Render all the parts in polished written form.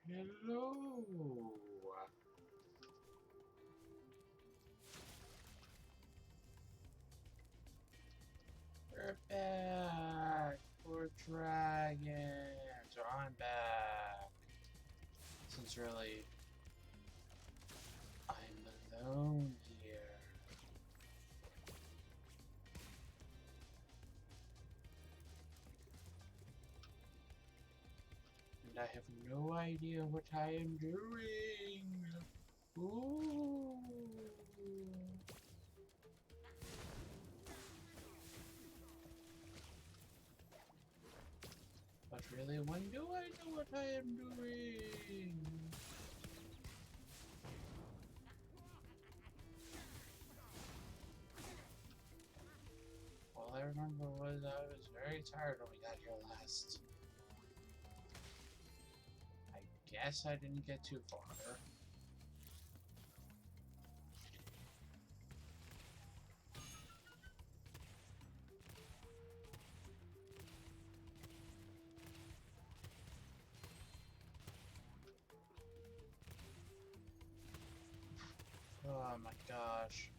Hello. We're back for dragons. Or I'm back. Since really, I'm alone here. And I have no idea what I am doing. Ooh. But really, when do I know what I am doing? All I remember was I was very tired when we got here last. I guess I didn't get too far. Oh my gosh.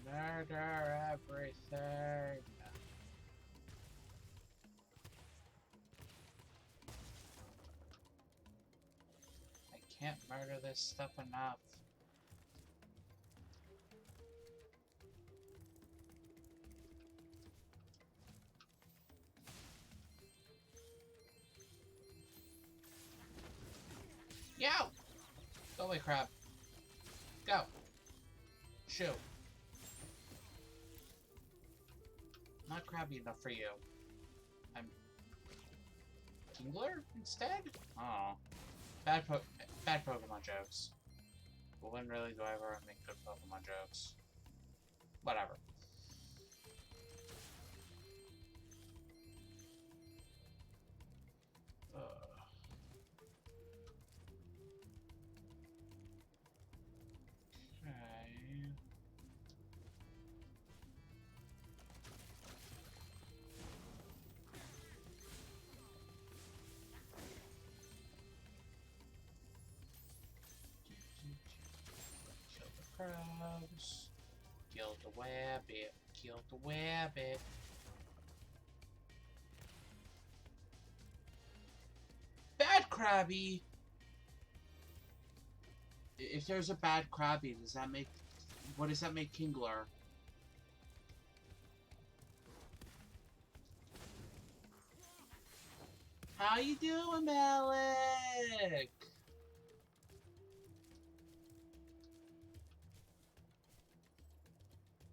Murder everything. I can't murder this stuff enough. Yo! Go away, crab. Go. Shoot. Not crabby enough for you. I'm Kingler instead? Oh. Bad Pokemon jokes. But when really do I ever make good Pokemon jokes? Whatever. Okay. Kill the crabs. Kill the wabbit. Kill the wabbit. Bad Krabby! If there's a bad Krabby, does that make... What does that make Kingler? How you doing, Malik?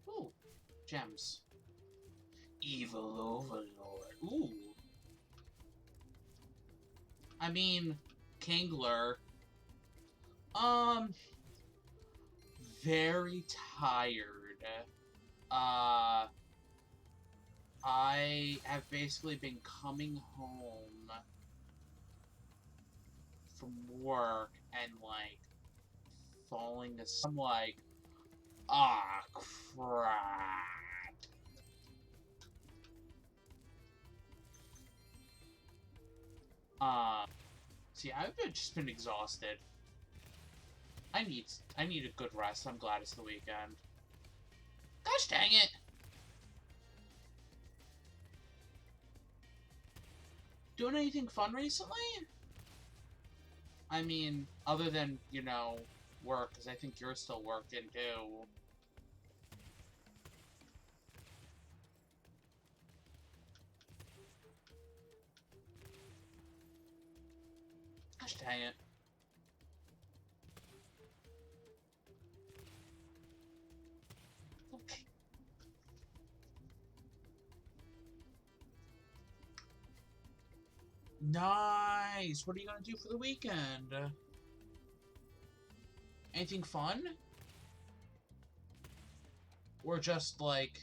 Ooh, gems. Evil Overlord. Ooh. I mean, Kingler. Very tired. I have basically been coming home from work and, like, falling asleep. I'm like, ah, crap. See, I've just been exhausted. I need a good rest. I'm glad it's the weekend. Gosh dang it! Doing anything fun recently? I mean, other than, you know, work, because I think you're still working, too. Gosh dang it. Okay. Nice! What are you gonna do for the weekend? Anything fun? Or just, like...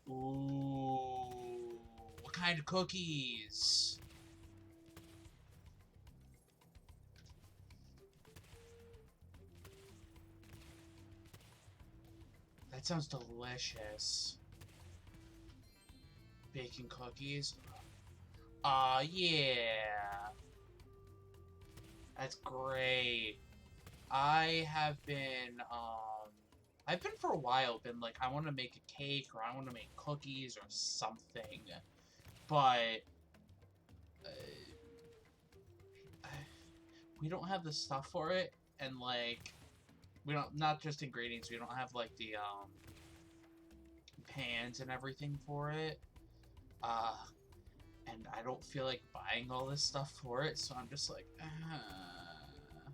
Ooh... What kind of cookies? That sounds delicious. Baking cookies. Yeah. That's great. I have been, I've been for a while, been like, I want to make a cake, or I want to make cookies, or something. But, we don't have the stuff for it, and, like, we don't, not just ingredients, we don't have, like, the, pans and everything for it. And I don't feel like buying all this stuff for it, so I'm just like,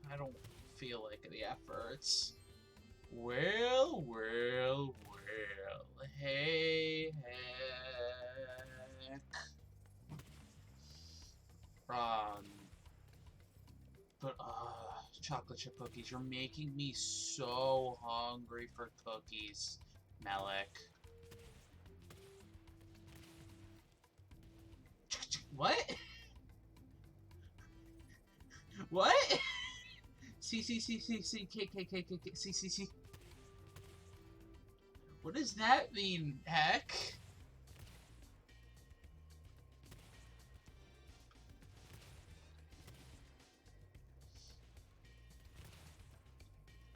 I don't feel like the efforts. Well, hey, heck. But, chocolate chip cookies, you're making me so hungry for cookies, Malik. What? What? C, K, C. What does that mean, heck?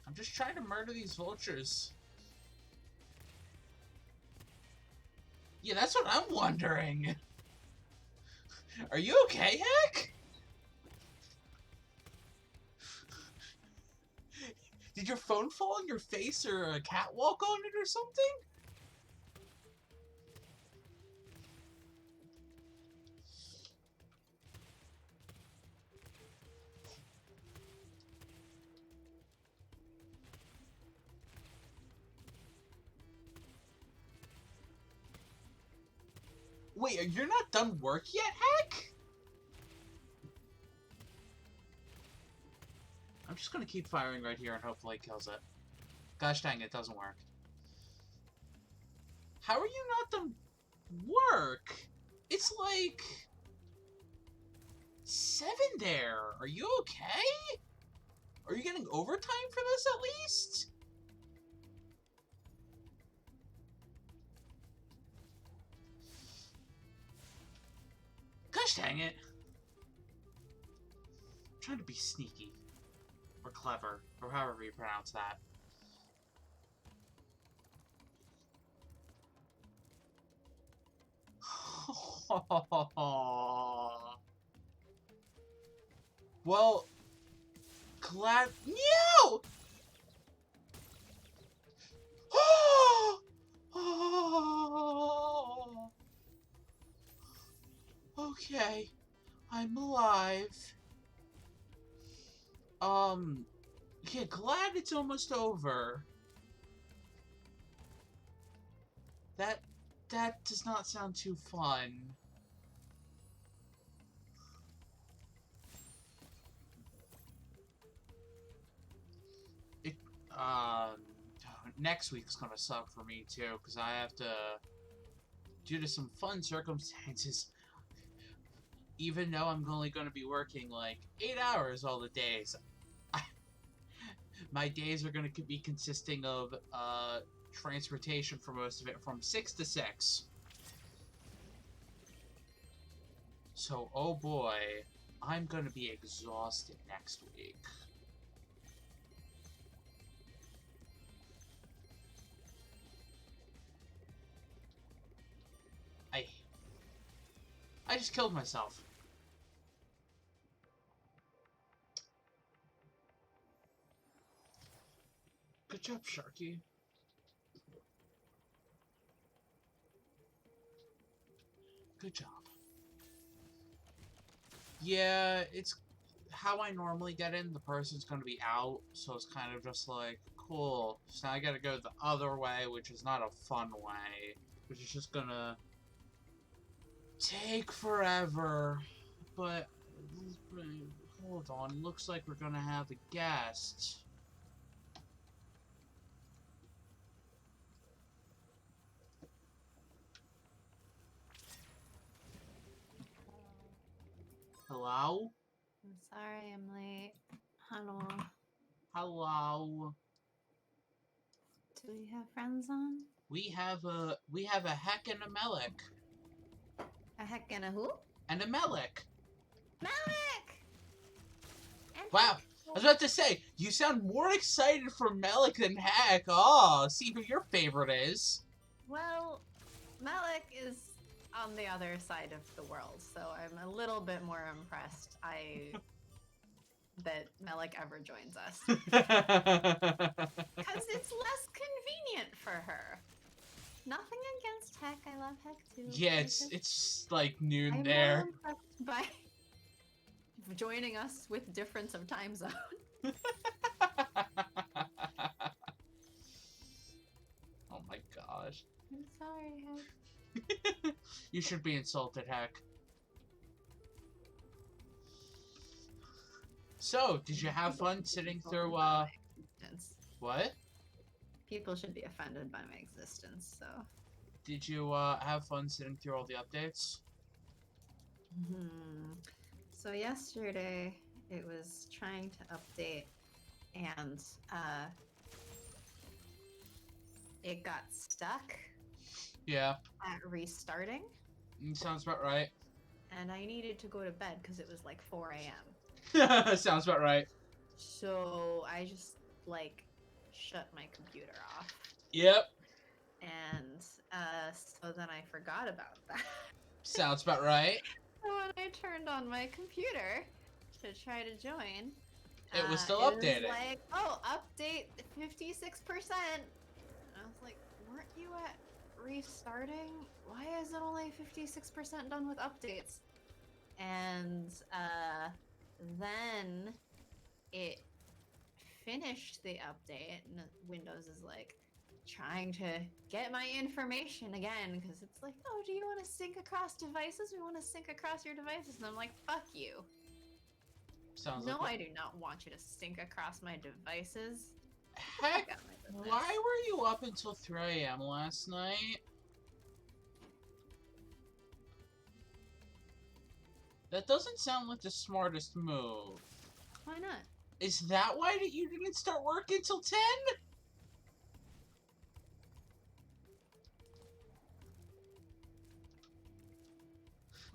I'm just trying to murder these vultures. Yeah, that's what I'm wondering. Are you okay, heck? Did your phone fall on your face or a cat walk on it or something? Wait, you're not done work yet, heck? I'm just gonna keep firing right here and hopefully it kills it. Gosh dang, it doesn't work. How are you not done work? It's like 7 there. Are you okay? Are you getting overtime for this at least? Gosh dang it. I'm trying to be sneaky. Or clever. Or however you pronounce that. Well, glad. No! Okay, I'm alive. Yeah, glad it's almost over. That does not sound too fun. It, next week's gonna suck for me too, because I have to, due to some fun circumstances, even though I'm only gonna be working like 8 hours all the days, my days are gonna be consisting of, transportation for most of it, from 6 to 6. So, oh boy, I'm gonna be exhausted next week. I just killed myself. Good job, Sharky. Good job. Yeah, it's how I normally get in. The person's gonna be out, so it's kind of just like, cool. So now I gotta go the other way, which is not a fun way. Which is just gonna take forever. But, hold on. Looks like we're gonna have a guest. Hello? I'm sorry I'm late. Hello. Hello. To Do we have friends on? We have a heck and a Melik. A heck and a who? And a Melik. Malik! Wow. I was about to say, you sound more excited for Melik than Heck. Oh, see who your favorite is. Well, Malik is on the other side of the world, so I'm a little bit more impressed that Malik ever joins us. Because it's less convenient for her. Nothing against Heck. I love Heck too. Yeah, it's like noon I'm there. more impressed by joining us with difference of time zone. Oh my gosh. I'm sorry, Heck. You should be insulted, Heck. So, did you have fun sitting through, what? People should be offended by my existence, so. Did you, have fun sitting through all the updates? So yesterday, it was trying to update, and, it got stuck. Yeah. At restarting. Sounds about right. And I needed to go to bed because it was like 4 a.m. Sounds about right. So I just, like, shut my computer off. Yep. And, so then I forgot about that. Sounds about right. So when I turned on my computer to try to join, it was still updated. It was like, oh, update 56%. And I was like, weren't you at restarting? Why is it only 56% done with updates? And then it finished the update, and Windows is like trying to get my information again, because it's like, oh, do you want to sync across devices? We want to sync across your devices. And I'm like, fuck you. Sounds no, like I do not want you to sync across my devices. Heck, why were you up until 3 a.m. last night? That doesn't sound like the smartest move. Why not? Is that why you didn't start work until 10?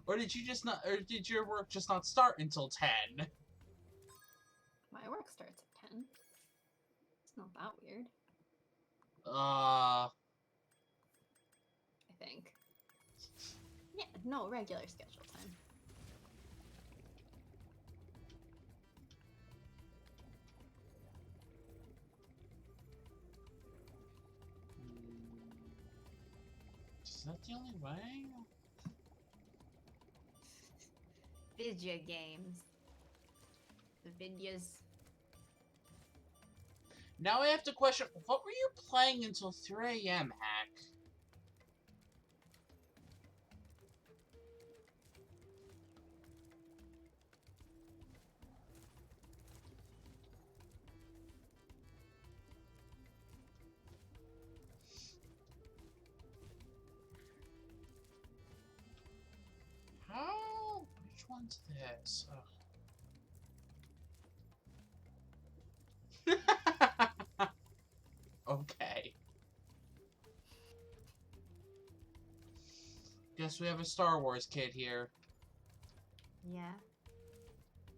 Or did you just not, or did your work just not start until 10? My work starts at 10. It's not that weird. I think. Yeah, no, regular schedule time. Is that the only way? Video games. The videos. Now I have to question, what were you playing until 3 a.m., Hack? How? Which one's this? Okay. Guess we have a Star Wars kid here. Yeah.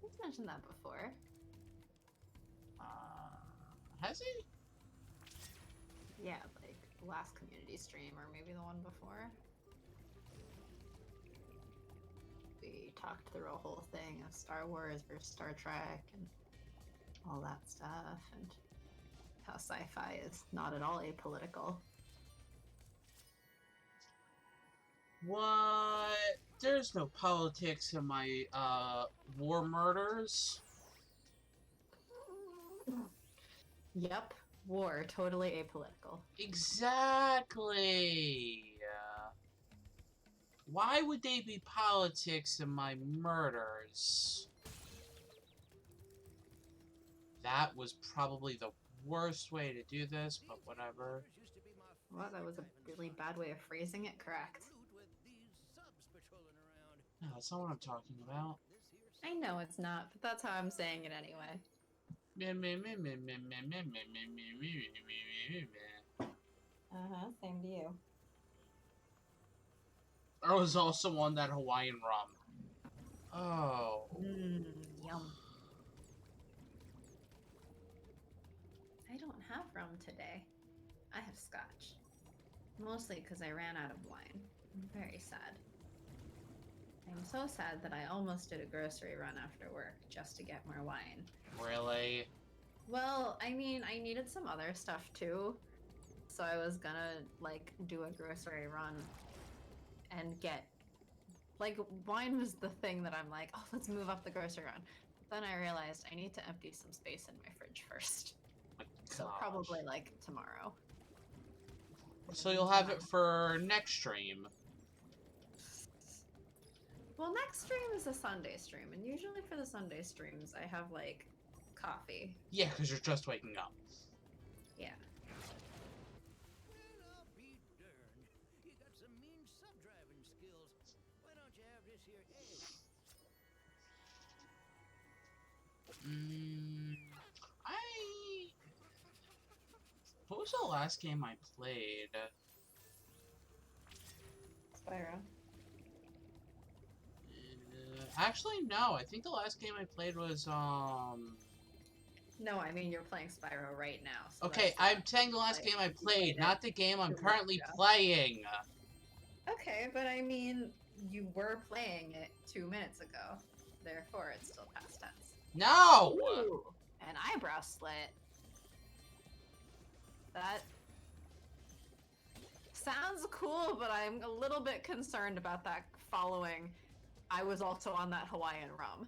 He's mentioned that before. Has he? Yeah, like last community stream or maybe the one before. We talked through a whole thing of Star Wars versus Star Trek and all that stuff, and how sci-fi is not at all apolitical. What? There's no politics in my, war murders. Yep, war, totally apolitical. Exactly. Why would they be politics in my murders? That was probably the worst way to do this, but whatever. Well, that was a really bad way of phrasing it, correct. No, that's not what I'm talking about. I know it's not, but that's how I'm saying it anyway. same to you. I was also on that Hawaiian rum. Oh. Yum. I don't have rum today. I have scotch. Mostly because I ran out of wine. I'm very sad. I'm so sad that I almost did a grocery run after work just to get more wine. Really? Well, I mean, I needed some other stuff too. So I was gonna, like, do a grocery run and get... Like, wine was the thing that I'm like, oh, let's move up the grocery run. But then I realized I need to empty some space in my fridge first. So Gosh. probably, like, tomorrow. So you'll have it for next stream. Well, next stream is a Sunday stream, and usually for the Sunday streams, I have, like, coffee. Yeah, because you're just waking up. Yeah. Well, I'll be darned. You got some mean sub-driving skills. Why don't you have this here egg? What was the last game I played? Spyro. Actually, no. I think the last game I played was, No, I mean, you're playing Spyro right now. So Okay, I'm saying the last game I played, not the game I'm currently playing. Okay, but I mean, you were playing it 2 minutes ago. Therefore, it's still past tense. No! Ooh, an eyebrow slit. That sounds cool, but I'm a little bit concerned about that following. I was also on that Hawaiian rum.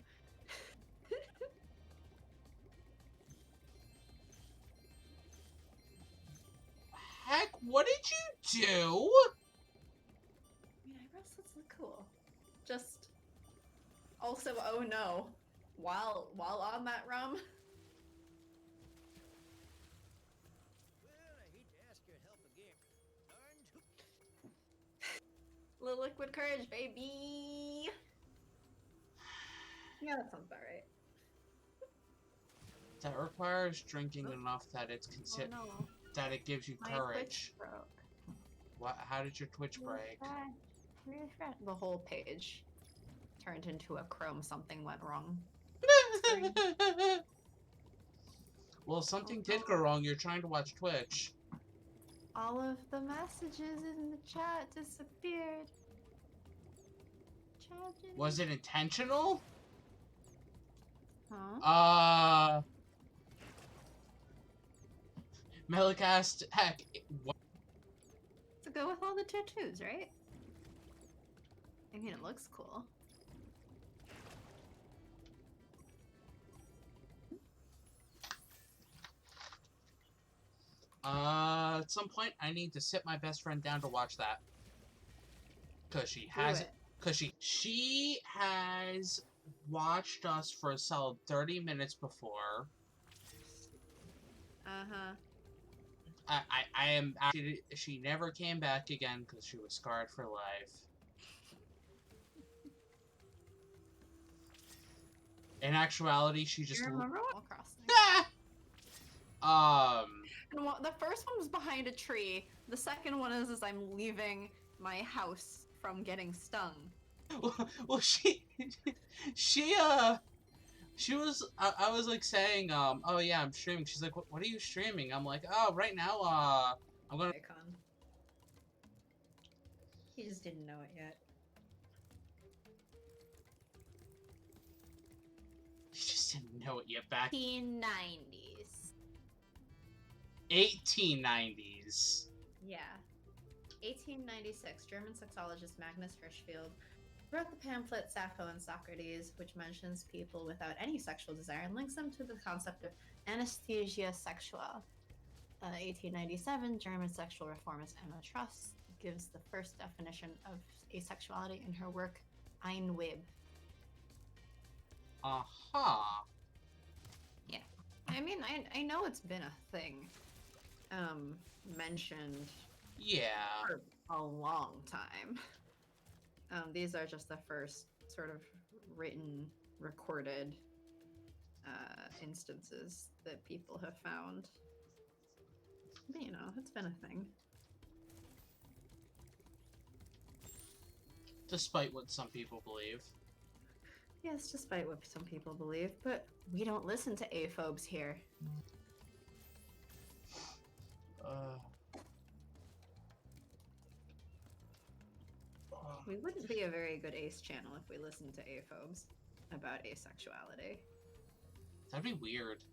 Heck, what did you do? I mean, eyebrow slits look cool. Just also, oh no, while on that rum. Well, I hate to ask your help again. Darn Little liquid courage, baby. Yeah, that sounds about right. That requires drinking enough that it's Oh no, that it gives you my courage. Twitch broke. What? How did your Twitch break? The whole page turned into a Chrome. Something went wrong. Well, something did go wrong. You're trying to watch Twitch. All of the messages in the chat disappeared. Tragedy. Was it intentional? Huh? Melicast, heck, what? To go with all the tattoos, right? I mean, it looks cool. At some point, I need to sit my best friend down to watch that. Cause she has, she has watched us for a solid 30 minutes before. Uh-huh. I am, she never came back again because she was scarred for life. In actuality, she just... You remember Animal Crossing? And the first one was behind a tree. The second one is as I'm leaving my house from getting stung. Well, she was, I was like saying, oh yeah, I'm streaming. She's like, what are you streaming? I'm like, oh, right now, I'm gonna... Icon. He just didn't know it yet. She just didn't know it yet back. 1890s. 1890s. Yeah. 1896, German sexologist Magnus Hirschfeld wrote the pamphlet Sappho and Socrates, which mentions people without any sexual desire and links them to the concept of anesthesia sexual. 1897, German sexual reformist Emma Truss gives the first definition of asexuality in her work Einweib. Uh-huh. Yeah. I mean, I know it's been a thing mentioned Yeah. for a long time. These are just the first sort of written, recorded instances that people have found. But, you know, it's been a thing. Despite what some people believe. Yes, despite what some people believe, but we don't listen to aphobes here. We wouldn't be a very good ace channel if we listened to aphobes about asexuality. That'd be weird.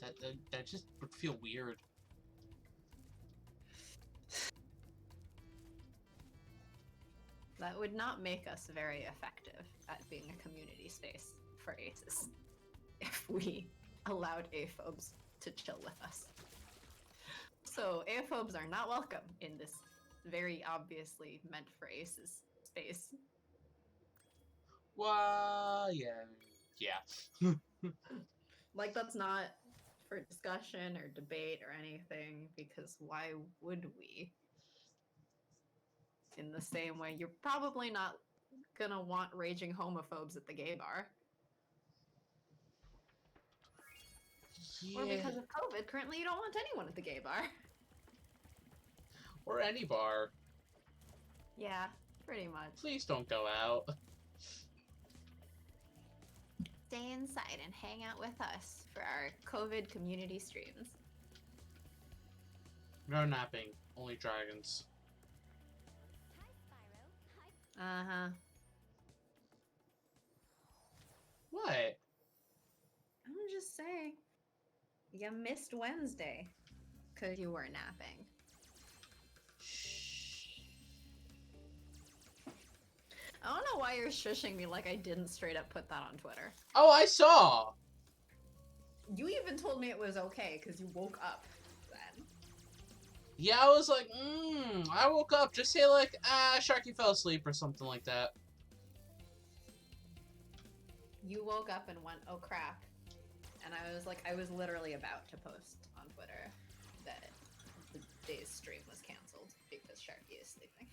That just would feel weird. That would not make us very effective at being a community space for aces if we allowed aphobes to chill with us. So aphobes are not welcome in this very obviously meant for aces space. Well, yeah. Like, that's not for discussion or debate or anything, because why would we? In the same way, you're probably not gonna want raging homophobes at the gay bar. Or Yeah. because of COVID, currently you don't want anyone at the gay bar. Or any bar. Yeah, pretty much. Please don't go out. Stay inside and hang out with us for our COVID community streams. No napping. Only dragons. Uh-huh. What? I'm just saying. You missed Wednesday. Because you were napping. I don't know why you're shushing me like I didn't straight up put that on Twitter. Oh, I saw! You even told me it was okay because you woke up then. Yeah, I was like, I woke up. Just say like, Sharky fell asleep or something like that. You woke up and went, oh crap. And I was like, I was literally about to post on Twitter that the day's stream was canceled because Sharky is sleeping.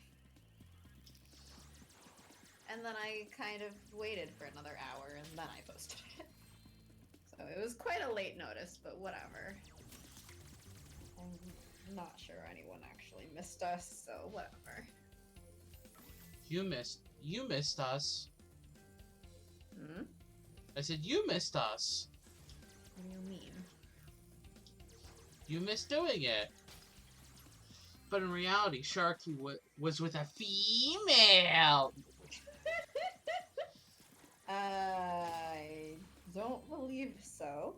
And then I kind of waited for another hour and then I posted it. So it was quite a late notice, but whatever. I'm not sure anyone actually missed us, so whatever. You missed us. Hmm? I said, you missed us. What do you mean? You missed doing it. But in reality, Sharky was with a female. I don't believe so.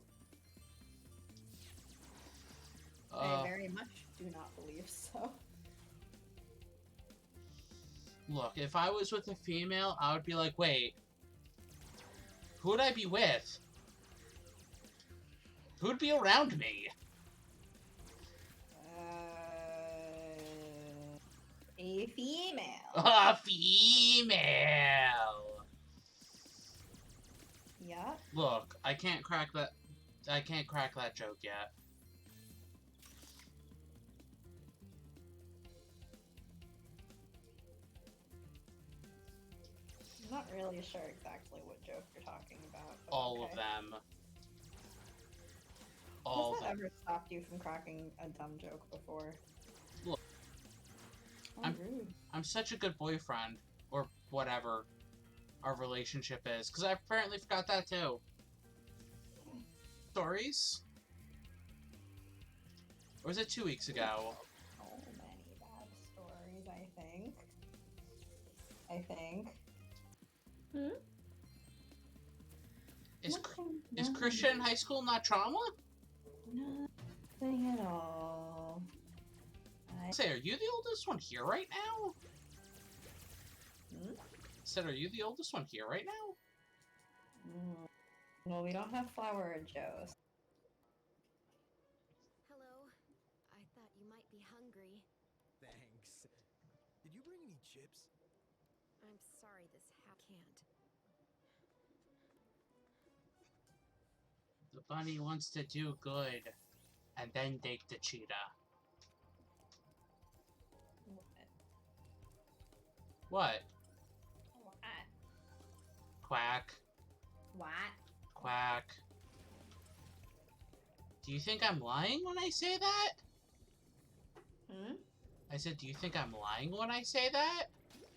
I very much do not believe so. Look, if I was with a female, I would be like, wait, who would I be with? Who'd be around me? A female. A female! Yeah. Look, I can't crack that joke yet. I'm not really sure exactly what joke you're talking about. All of them. All of Has that them. ever stopped you from cracking a dumb joke before? Look, Oh, rude. I'm such a good boyfriend, or whatever our relationship is, because I apparently forgot that too. Stories? Or was it 2 weeks ago? So many bad stories, I think. Hmm? Is Christian in high school not trauma? Nothing at all. Say, are you the oldest one here right now? Hmm? Said, are you the oldest one here right now? Well, we don't have Flower or Joe's. Hello. I thought you might be hungry. Thanks. Did you bring any chips? I'm sorry this can't. The bunny wants to do good, and then take the cheetah. What? Quack. What? Quack. Do you think I'm lying when I say that? Hmm? I said, do you think I'm lying when I say that?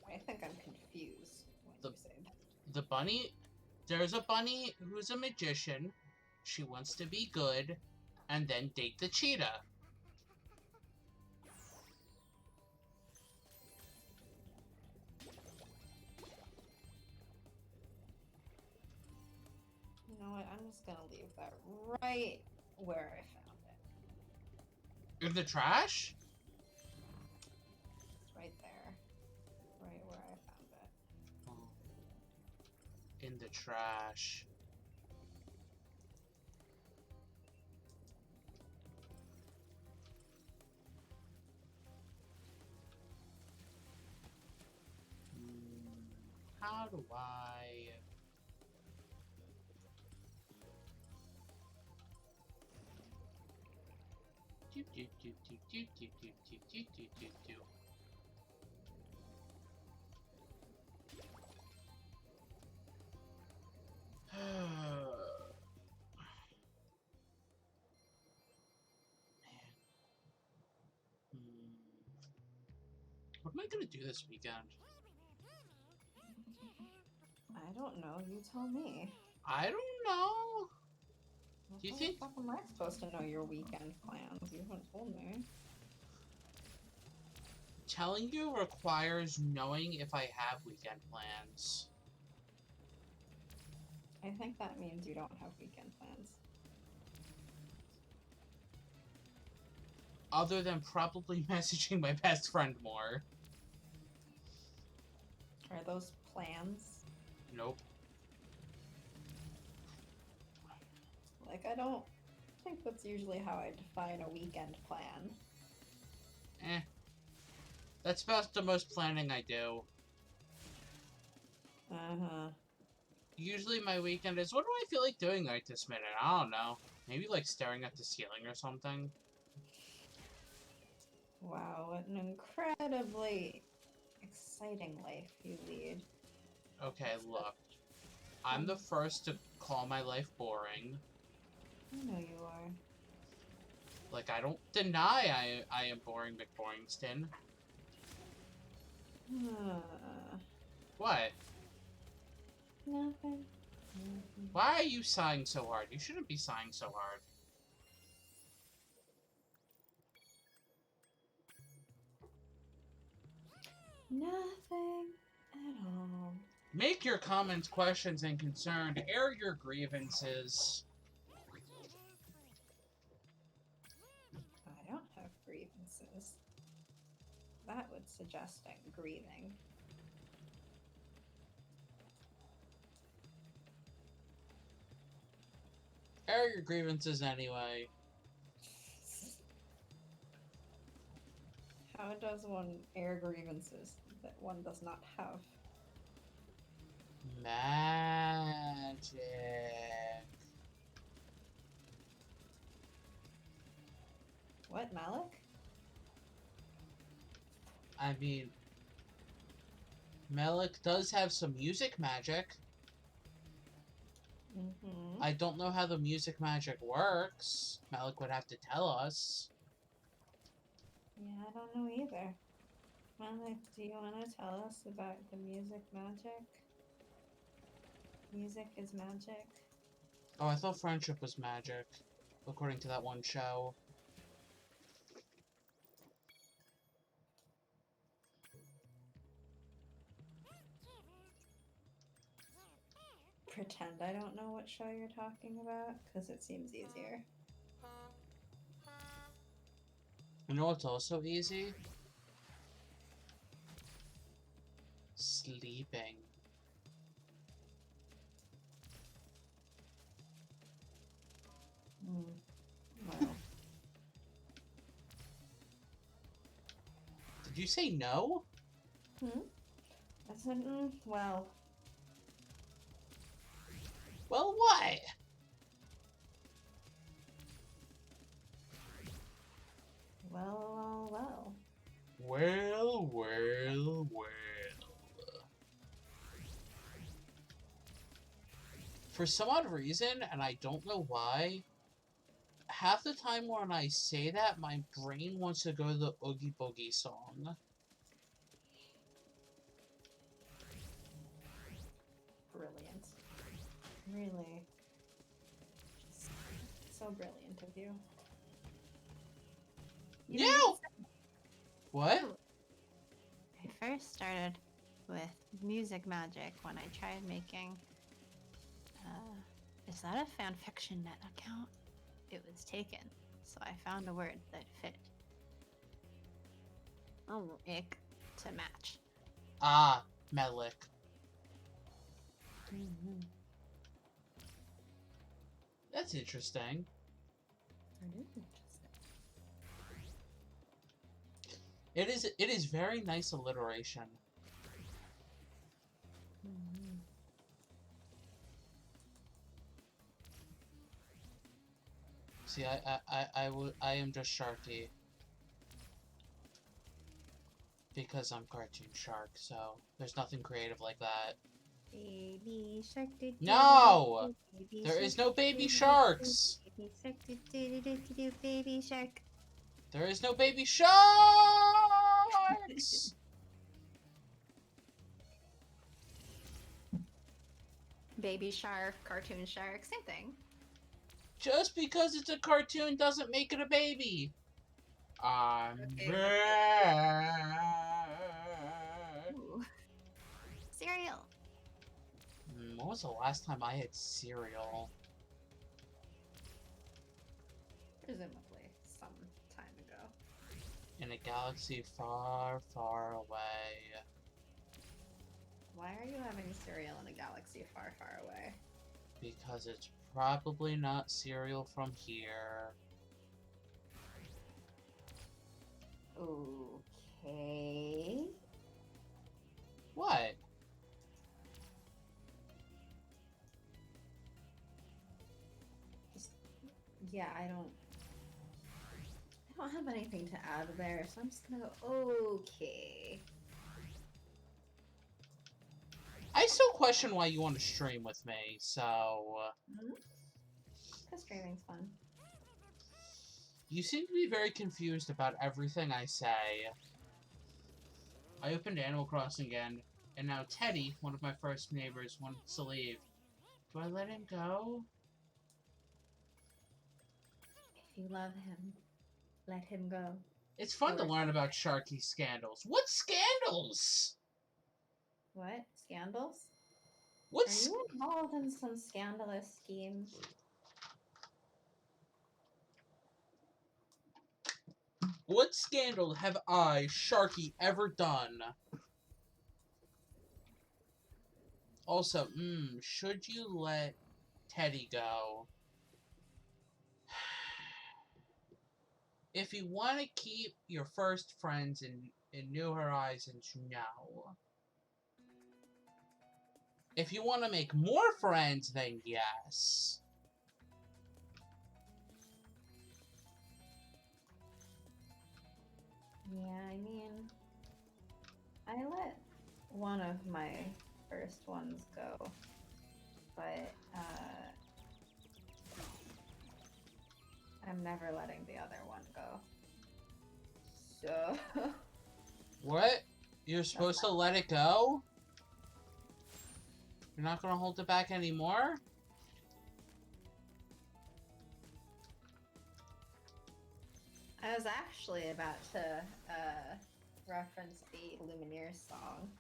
I think I'm confused when The- you say that. The bunny... There's a bunny who's a magician. She wants to be good, and then date the cheetah. You know what? I'm just gonna leave that right where I found it. In the trash? It's right there. Right where I found it. Oh. In the trash. How do I... Do, do, do, do, do, do, do, do, do, do, do, do. What am I gonna do this weekend? I don't know. You tell me. I don't know. Do you How think- the fuck am I supposed to know your weekend plans? You haven't told me. Telling you requires knowing if I have weekend plans. I think that means you don't have weekend plans. Other than probably messaging my best friend more. Are those plans? Nope. Like, I don't think that's usually how I define a weekend plan. Eh. That's about the most planning I do. Uh-huh. Usually my weekend is, what do I feel like doing right this minute? I don't know. Maybe like staring at the ceiling or something. Wow, what an incredibly exciting life you lead. Okay, look. I'm the first to call my life boring. I know you are. Like, I don't deny I am boring McBoringston. What? Nothing. Why are you sighing so hard? You shouldn't be sighing so hard. Nothing at all. Make your comments, questions, and concerned. Air your grievances. I don't have grievances. That would suggest I'm grieving. Air your grievances anyway. How does one air grievances that one does not have? Magic. What, Malik? I mean, Melik does have some music magic. Mm-hmm. I don't know how the music magic works. Melik would have to tell us. Yeah, I don't know either. Malik, do you want to tell us about the music magic? Music is magic. Oh, I thought friendship was magic, according to that one show. Pretend I don't know what show you're talking about, because it seems easier. You know what's also easy? Sleeping. Well, Did you say no? I said, well, Well, what? well. Well, well, well. For some odd reason, and I don't know why, half the time when I say that, my brain wants to go to the Oogie Boogie song. Brilliant. Really. Just so brilliant of you. You know, No! What? I first started with music magic when I tried making. Is that a fanfiction.net account? It was taken, so I found a word that fit. Oh, ick to match. Ah, Melik. That's interesting. That is interesting. It is very nice alliteration. See, I am just Sharky. Because I'm Cartoon Shark, so there's nothing creative like that. Baby shark. No! There is no baby sharks! Baby shark. Baby shark. There is no baby sharks! Baby shark, cartoon shark, same thing. Just because it's a cartoon doesn't make it a baby. Okay. Ooh. Cereal. When was the last time I had cereal? Presumably some time ago. In a galaxy far, far away. Why are you having cereal in a galaxy far, far away? Because it's probably not cereal from here. Okay. What? Yeah, I don't have anything to add there, so I'm just gonna go okay. I still question why you want to stream with me, so... Because streaming's fun. You seem to be very confused about everything I say. I opened Animal Crossing again, and now Teddy, one of my first neighbors, wants to leave. Do I let him go? If you love him, let him go. It's fun to learn about Sharky's scandals. What scandals? What? Scandals? What Are you involved in some scandalous schemes? What scandal have I, Sharky, ever done? Also, should you let Teddy go? If you want to keep your first friends in New Horizons, no. If you want to make more friends, then yes. Yeah, I mean, I let one of my first ones go, but I'm never letting the other one go. So... What? You're supposed to let it go? You're not gonna hold it back anymore? I was actually about to reference the Lumineers song.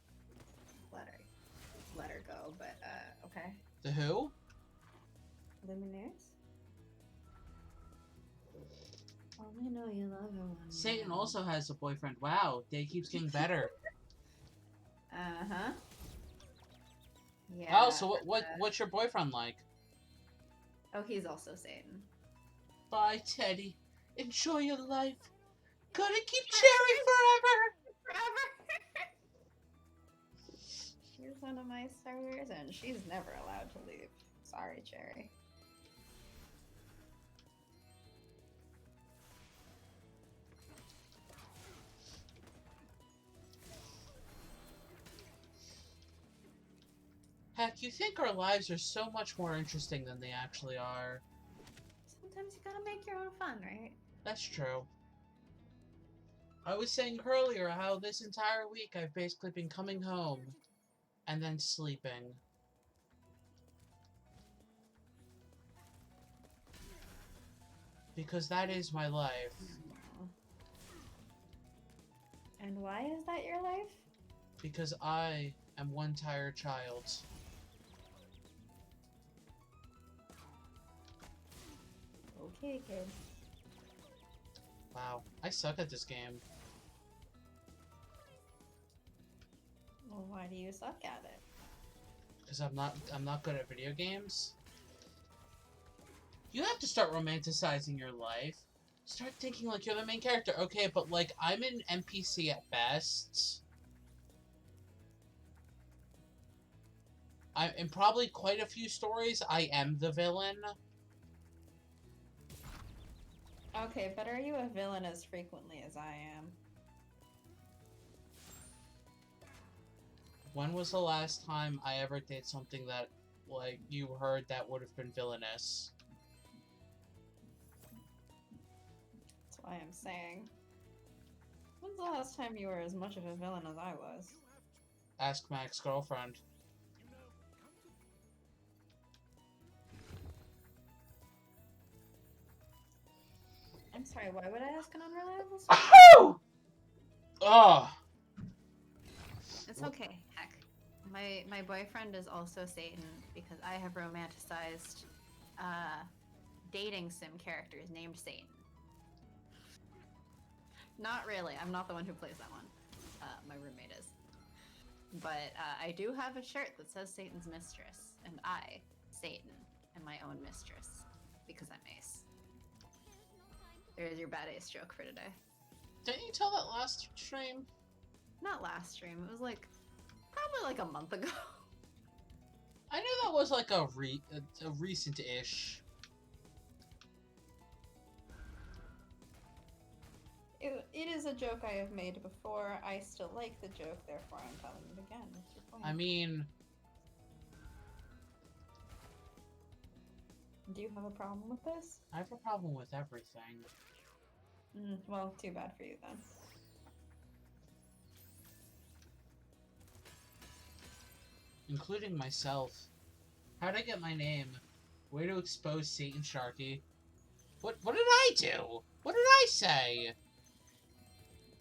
Let her go, but okay. The who? Lumineers? Only know you love her one. Satan also has a boyfriend. Wow, day keeps getting better. Uh-huh. Yeah. Oh, so what's your boyfriend like? Oh, he's also Satan. Bye, Teddy. Enjoy your life. Gonna keep Cherry forever. Forever. She's one of my starters, and she's never allowed to leave. Sorry, Cherry. Heck, you think our lives are so much more interesting than they actually are. Sometimes you gotta make your own fun, right? That's true. I was saying earlier how this entire week I've basically been coming home and then sleeping. Because that is my life. And why is that your life? Because I am one tired child. Okay, kid. Wow, I suck at this game. Well, why do you suck at it? Because I'm not good at video games. You have to start romanticizing your life. Start thinking like you're the main character. Okay, but like I'm an NPC at best. In probably quite a few stories, I am the villain. Okay, but are you a villain as frequently as I am? When was the last time I ever did something that, like, you heard that would have been villainous? That's why I'm saying. When's the last time you were as much of a villain as I was? Ask my ex-girlfriend. I'm sorry, why would I ask an unreliable source? Ahoo! Ugh. It's okay, heck. My boyfriend is also Satan because I have romanticized dating sim characters named Satan. Not really, I'm not the one who plays that one. My roommate is. But I do have a shirt that says Satan's mistress, and I, Satan, am my own mistress because I'm Ace. There's your bad Ace joke for today. Didn't you tell that last stream? Not last stream, it was like probably like a month ago. I knew that was like a recent-ish. It is a joke I have made before. I still like the joke, therefore I'm telling it again. What's your point? I mean, do you have a problem with this? I have a problem with everything. Well, too bad for you then. Including myself. How'd I get my name? Way to expose Satan Sharky. What did I do? What did I say?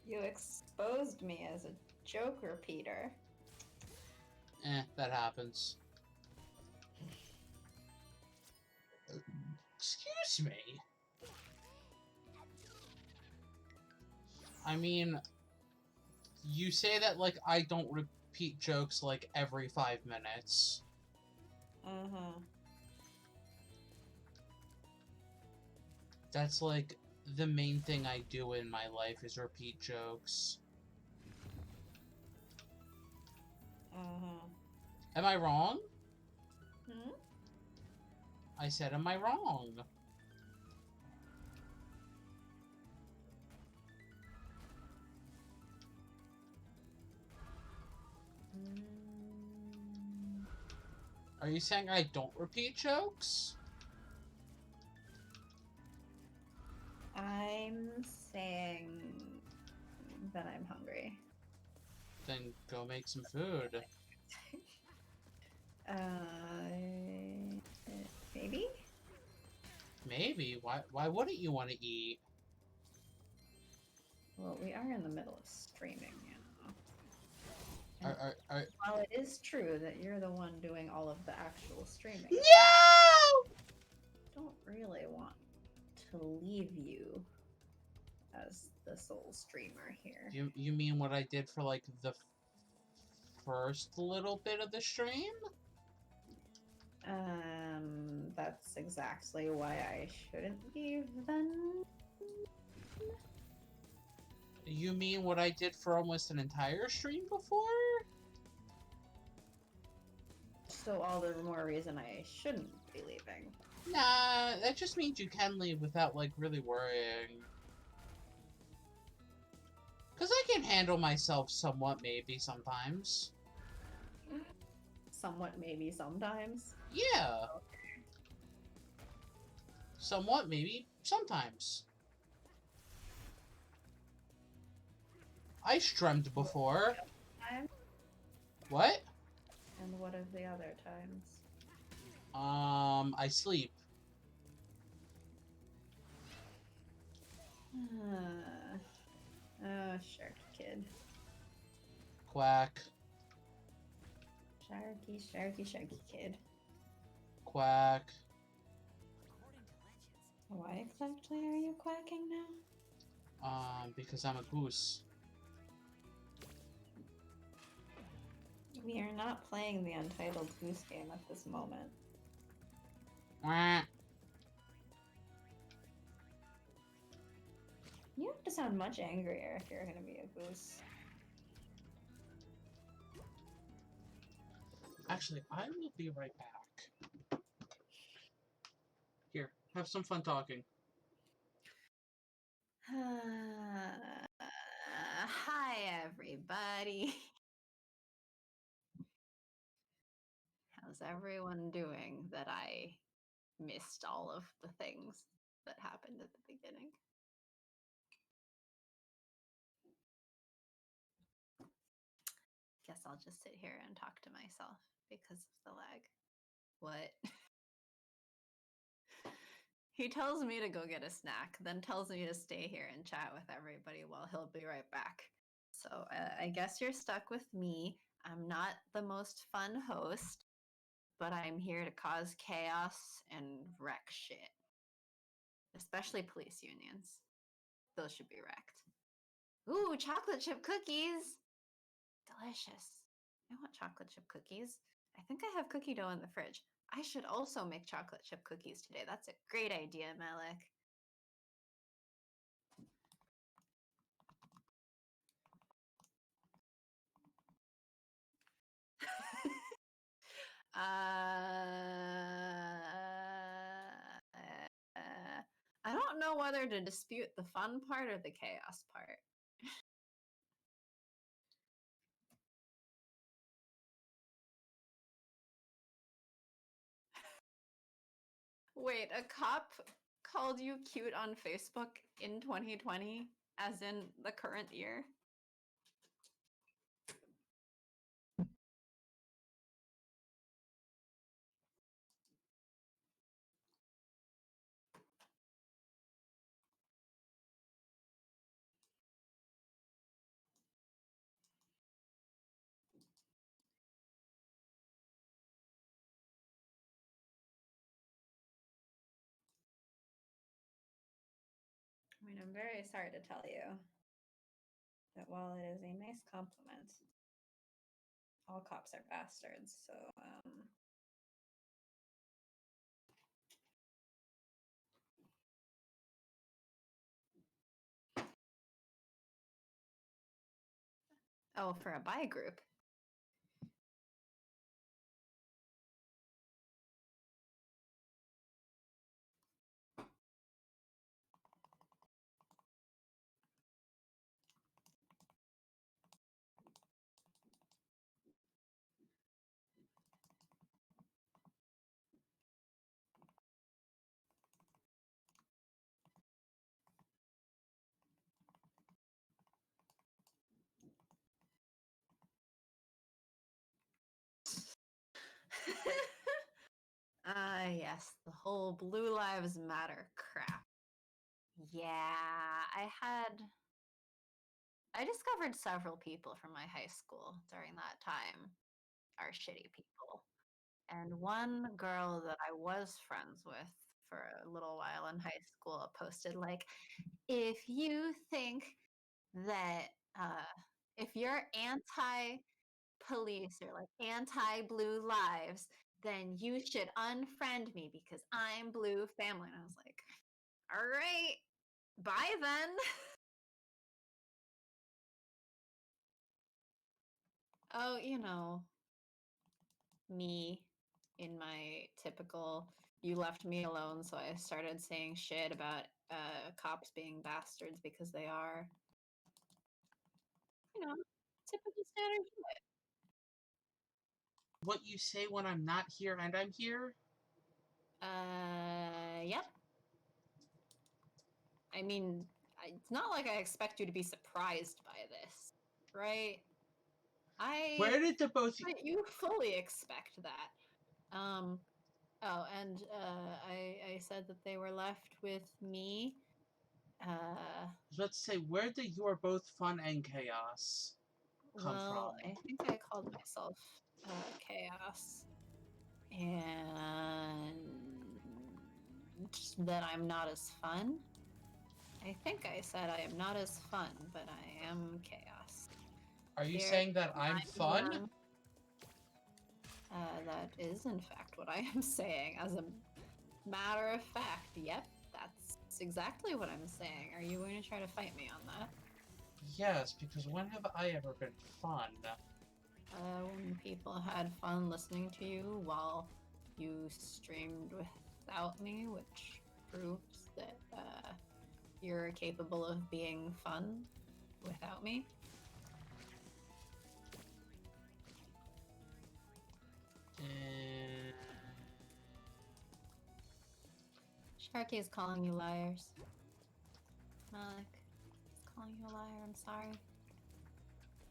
You exposed me as a joke repeater. That happens. Excuse me. I mean, you say that like I don't repeat jokes like every 5 minutes. That's like the main thing I do in my life is repeat jokes. Am I wrong? I said, am I wrong? Are you saying I don't repeat jokes? I'm saying that I'm hungry. Then go make some food. Maybe? Maybe. Why wouldn't you want to eat? Well, we are in the middle of streaming, you know. While it is true that you're the one doing all of the actual streaming, No! I don't really want to leave you as the sole streamer here. You mean what I did for like the first little bit of the stream? That's exactly why I shouldn't leave then. You mean what I did for almost an entire stream before? So all the more reason I shouldn't be leaving. Nah, that just means you can leave without, like, really worrying. Because I can handle myself somewhat, maybe, sometimes. Somewhat, maybe, sometimes. Yeah. Somewhat, maybe. Sometimes. I strummed before. Time? What? And what of the other times? I sleep. Oh, Shark Kid. Quack. Sharky Kid. Quack. Why exactly are you quacking now? Because I'm a goose. We are not playing the Untitled Goose Game at this moment. Wah. You have to sound much angrier if you're gonna be a goose. Actually, I will be right back. Here, have some fun talking. Hi, everybody. How's everyone doing that I missed all of the things that happened at the beginning? Guess I'll just sit here and talk to myself because of the lag. What? He tells me to go get a snack, then tells me to stay here and chat with everybody while he'll be right back. So I guess you're stuck with me. I'm not the most fun host, but I'm here to cause chaos and wreck shit. Especially police unions. Those should be wrecked. Ooh, chocolate chip cookies! Delicious. I want chocolate chip cookies. I think I have cookie dough in the fridge. I should also make chocolate chip cookies today. That's a great idea, Malik. I don't know whether to dispute the fun part or the chaos part. Wait, a cop called you cute on Facebook in 2020, as in the current year? I mean, I'm very sorry to tell you that while it is a nice compliment, all cops are bastards, so, Oh, for a buy group. Yes, the whole Blue Lives Matter crap. Yeah, I discovered several people from my high school during that time are shitty people. And one girl that I was friends with for a little while in high school posted, like, if you think that, if you're anti police or like anti blue lives, then you should unfriend me because I'm blue family. And I was like, all right, bye then. Oh, me in my typical you left me alone, so I started saying shit about cops being bastards because they are. Typical standard shit. What you say when I'm not here and I'm here? Yep. I mean, it's not like I expect you to be surprised by this, right? Where did the both... You fully expect that. Oh, and I said that they were left with me. I was about to say, where did you are both fun and chaos come Well, from? I think I called myself chaos, and that I'm not as fun. I think I said I am not as fun, but I am chaos. Are you Here, saying that I'm fun? young. That is, in fact, what I am saying. As a matter of fact, yep, that's exactly what I'm saying. Are you going to try to fight me on that? Yes, because when have I ever been fun? When people had fun listening to you while you streamed without me, which proves that you're capable of being fun without me. Sharky is calling you liars. Malik is calling you a liar. I'm sorry.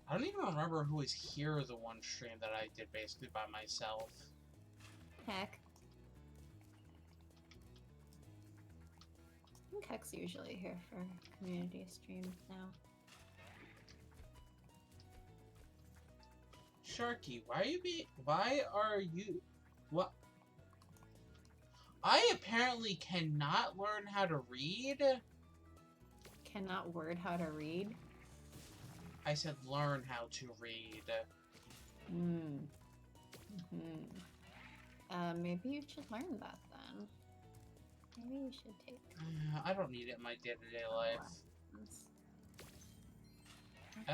I don't even remember who was here the one stream that I did basically by myself. Heck. I think Heck's usually here for community streams now. Sharky, why are you... What? I apparently cannot learn how to read? Cannot word how to read? I said learn how to read. Maybe you should learn that then. Maybe you should take... I don't need it in my day-to-day life. lessons. Okay.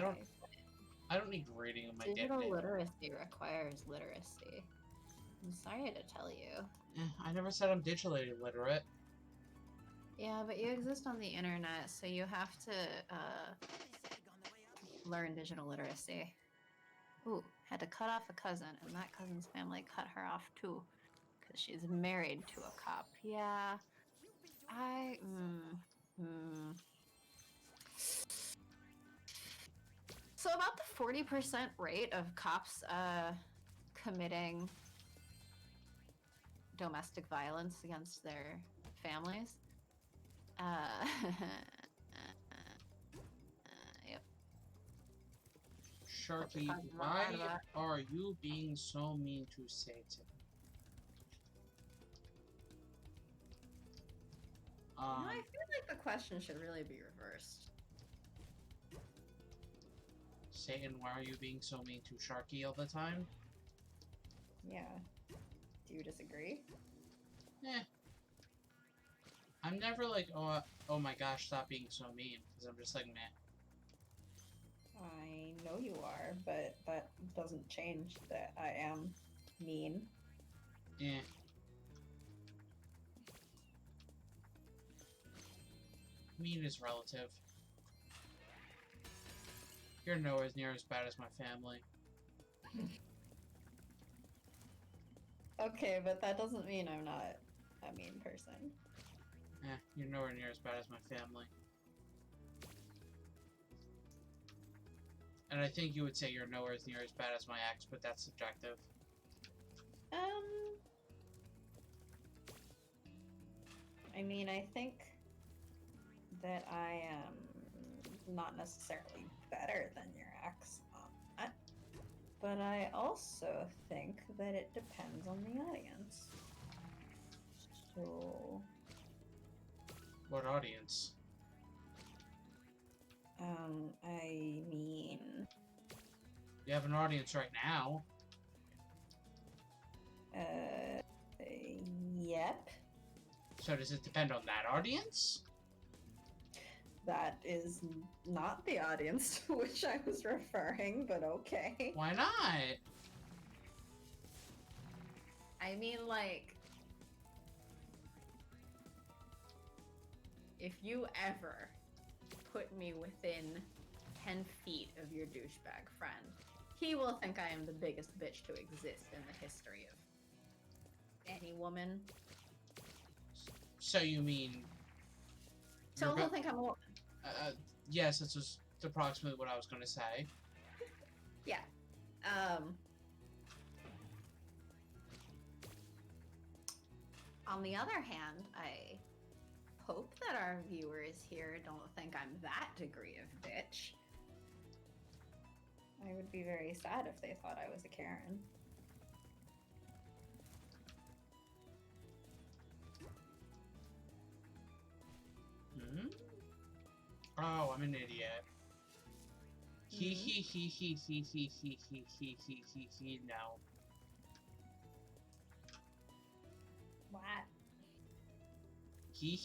I don't need reading in my day-to-day life. Digital literacy requires literacy. I'm sorry to tell you. I never said I'm digitally illiterate. Yeah, but you exist on the internet, so you have to learn digital literacy. Ooh, had to cut off a cousin, and that cousin's family cut her off too, because she's married to a cop. Yeah, So about the 40% rate of cops committing domestic violence against their families. Yep. Sharky, why are you being so mean to Satan? I feel like the question should really be reversed. Satan, why are you being so mean to Sharky all the time? Yeah. Do you disagree? I'm never like, oh my gosh, stop being so mean, because I'm just like, meh. I know you are, but that doesn't change that I am mean. Eh. Mean is relative. You're nowhere near as bad as my family. Okay, but that doesn't mean I'm not a mean person. You're nowhere near as bad as my family. And I think you would say you're nowhere near as bad as my ex, but that's subjective. I mean, I think that I am not necessarily better than your ex on that, but I also think that it depends on the audience. So... What audience? I mean... You have an audience right now. Yep. So does it depend on that audience? That is not the audience to which I was referring, but okay. Why not? I mean, like... If you ever put me within 10 feet of your douchebag friend, he will think I am the biggest bitch to exist in the history of any woman. So you mean So he'll think I'm a woman. Yes, this was approximately what I was going to say. Yeah. On the other hand, I hope that our viewers here don't think I'm that degree of bitch. I would be very sad if they thought I was a Karen. Hmm? Oh, I'm an idiot. He, no. What? He,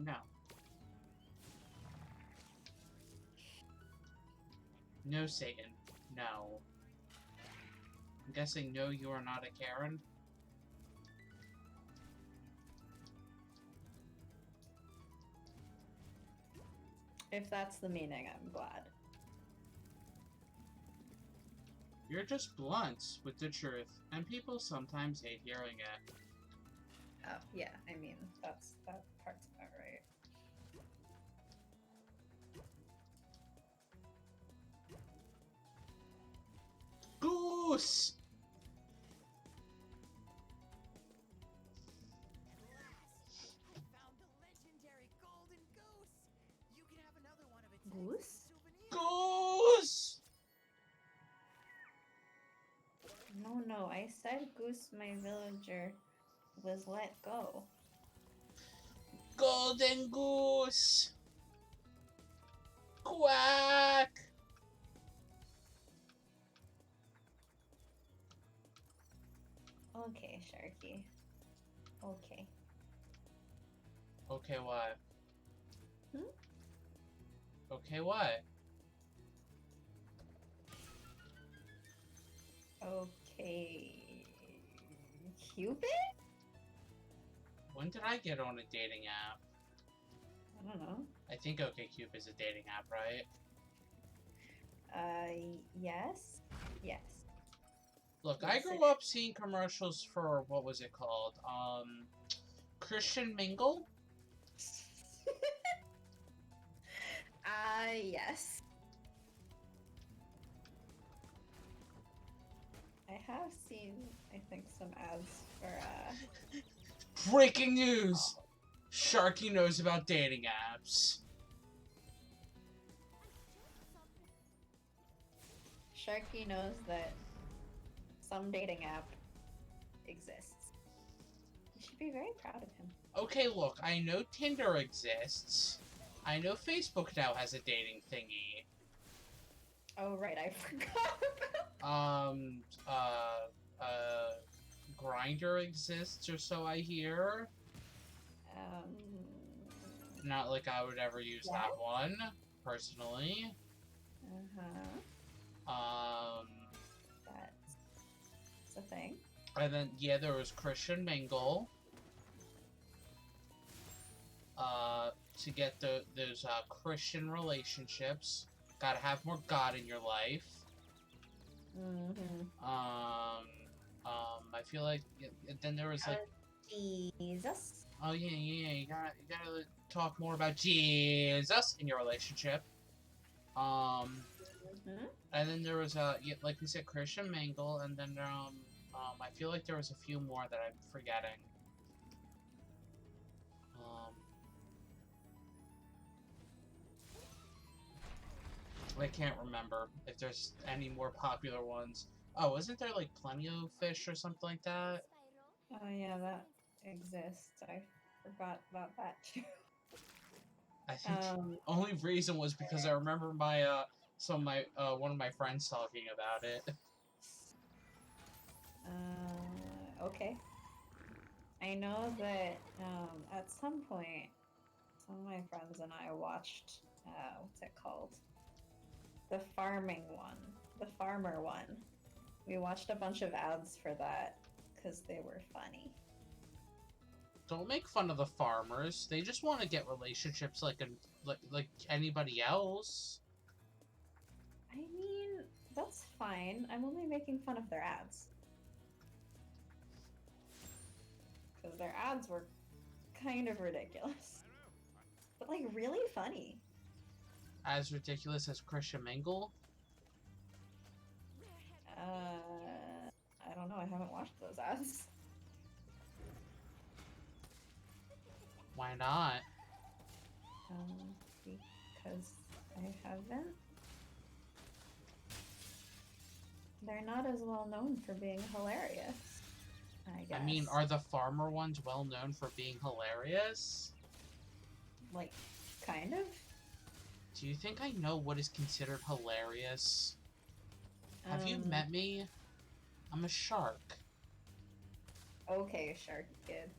no. No, Satan. No. I'm guessing no, you are not a Karen? If that's the meaning, I'm glad. You're just blunt with the truth, and people sometimes hate hearing it. Oh, yeah, I mean, that part's about right. Goose! I found the legendary golden goose. You can have another one of its Goose? souvenirs. Goose! No, I said Goose, my villager, was let go. Golden goose! Quack! Okay, Sharky. Okay. Okay, what? Hmm? Okay, what? Okay. Cupid? When did I get on a dating app? I don't know. I think OkCupid is a dating app, right? Yes. Yes. Look, Yes, I grew up seeing commercials for, what was it called? Christian Mingle? Yes. I have seen, I think, some ads for, Breaking news! Sharky knows about dating apps. Sharky knows that some dating app exists. You should be very proud of him. Okay, look, I know Tinder exists. I know Facebook now has a dating thingy. Oh, right, I forgot about Grinder exists, or so I hear. Not like I would ever use that one, personally. That's a thing. And then, yeah, there was Christian Mingle. To get those Christian relationships, gotta have more God in your life. I feel like then there was like Jesus. Oh yeah, you gotta talk more about Jesus in your relationship. And then there was like we said, Christian Mingle, and then I feel like there was a few more that I'm forgetting. I can't remember if there's any more popular ones. Oh, isn't there like Plenty of Fish or something like that? Oh yeah, that exists. I forgot about that too. I think the only reason was because I remember my one of my friends talking about it. Okay. I know that at some point, some of my friends and I watched what's it called? The farming one, the farmer one. We watched a bunch of ads for that because they were funny. Don't make fun of the farmers. They just want to get relationships like anybody else. I mean, that's fine. I'm only making fun of their ads. Because their ads were kind of ridiculous. But, like, really funny. As ridiculous as Christian Mingle? I don't know. I haven't watched those ads. Why not? Because I haven't. They're not as well known for being hilarious, I guess. I mean, are the farmer ones well known for being hilarious? Like, kind of? Do you think I know what is considered hilarious? Have you met me? I'm a shark. Okay, Sharky Kid.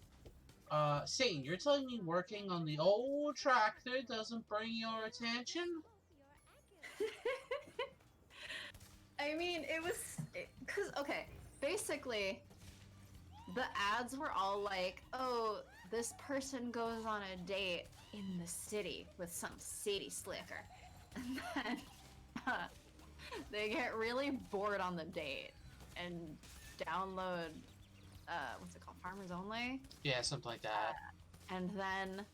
Satan, you're telling me working on the old tractor doesn't bring your attention? I mean, it was... Because, okay, basically, the ads were all like, oh, this person goes on a date in the city with some city slicker. And then they get really bored on the date and download, what's it called, Farmers Only? Yeah, something like that. And then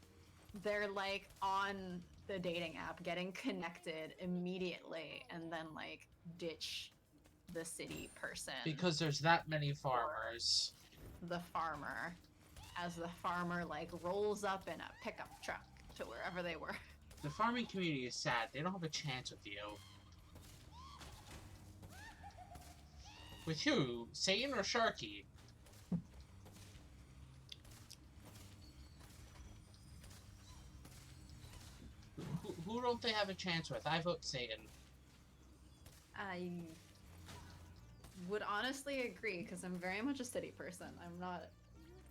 they're like on the dating app getting connected immediately and then like ditch the city person. Because there's that many farmers. The farmer. As the farmer like rolls up in a pickup truck to wherever they were. The farming community is sad. They don't have a chance with you. With who? Satan or Sharky? Who don't they have a chance with? I vote Satan. I would honestly agree because I'm very much a city person. I'm not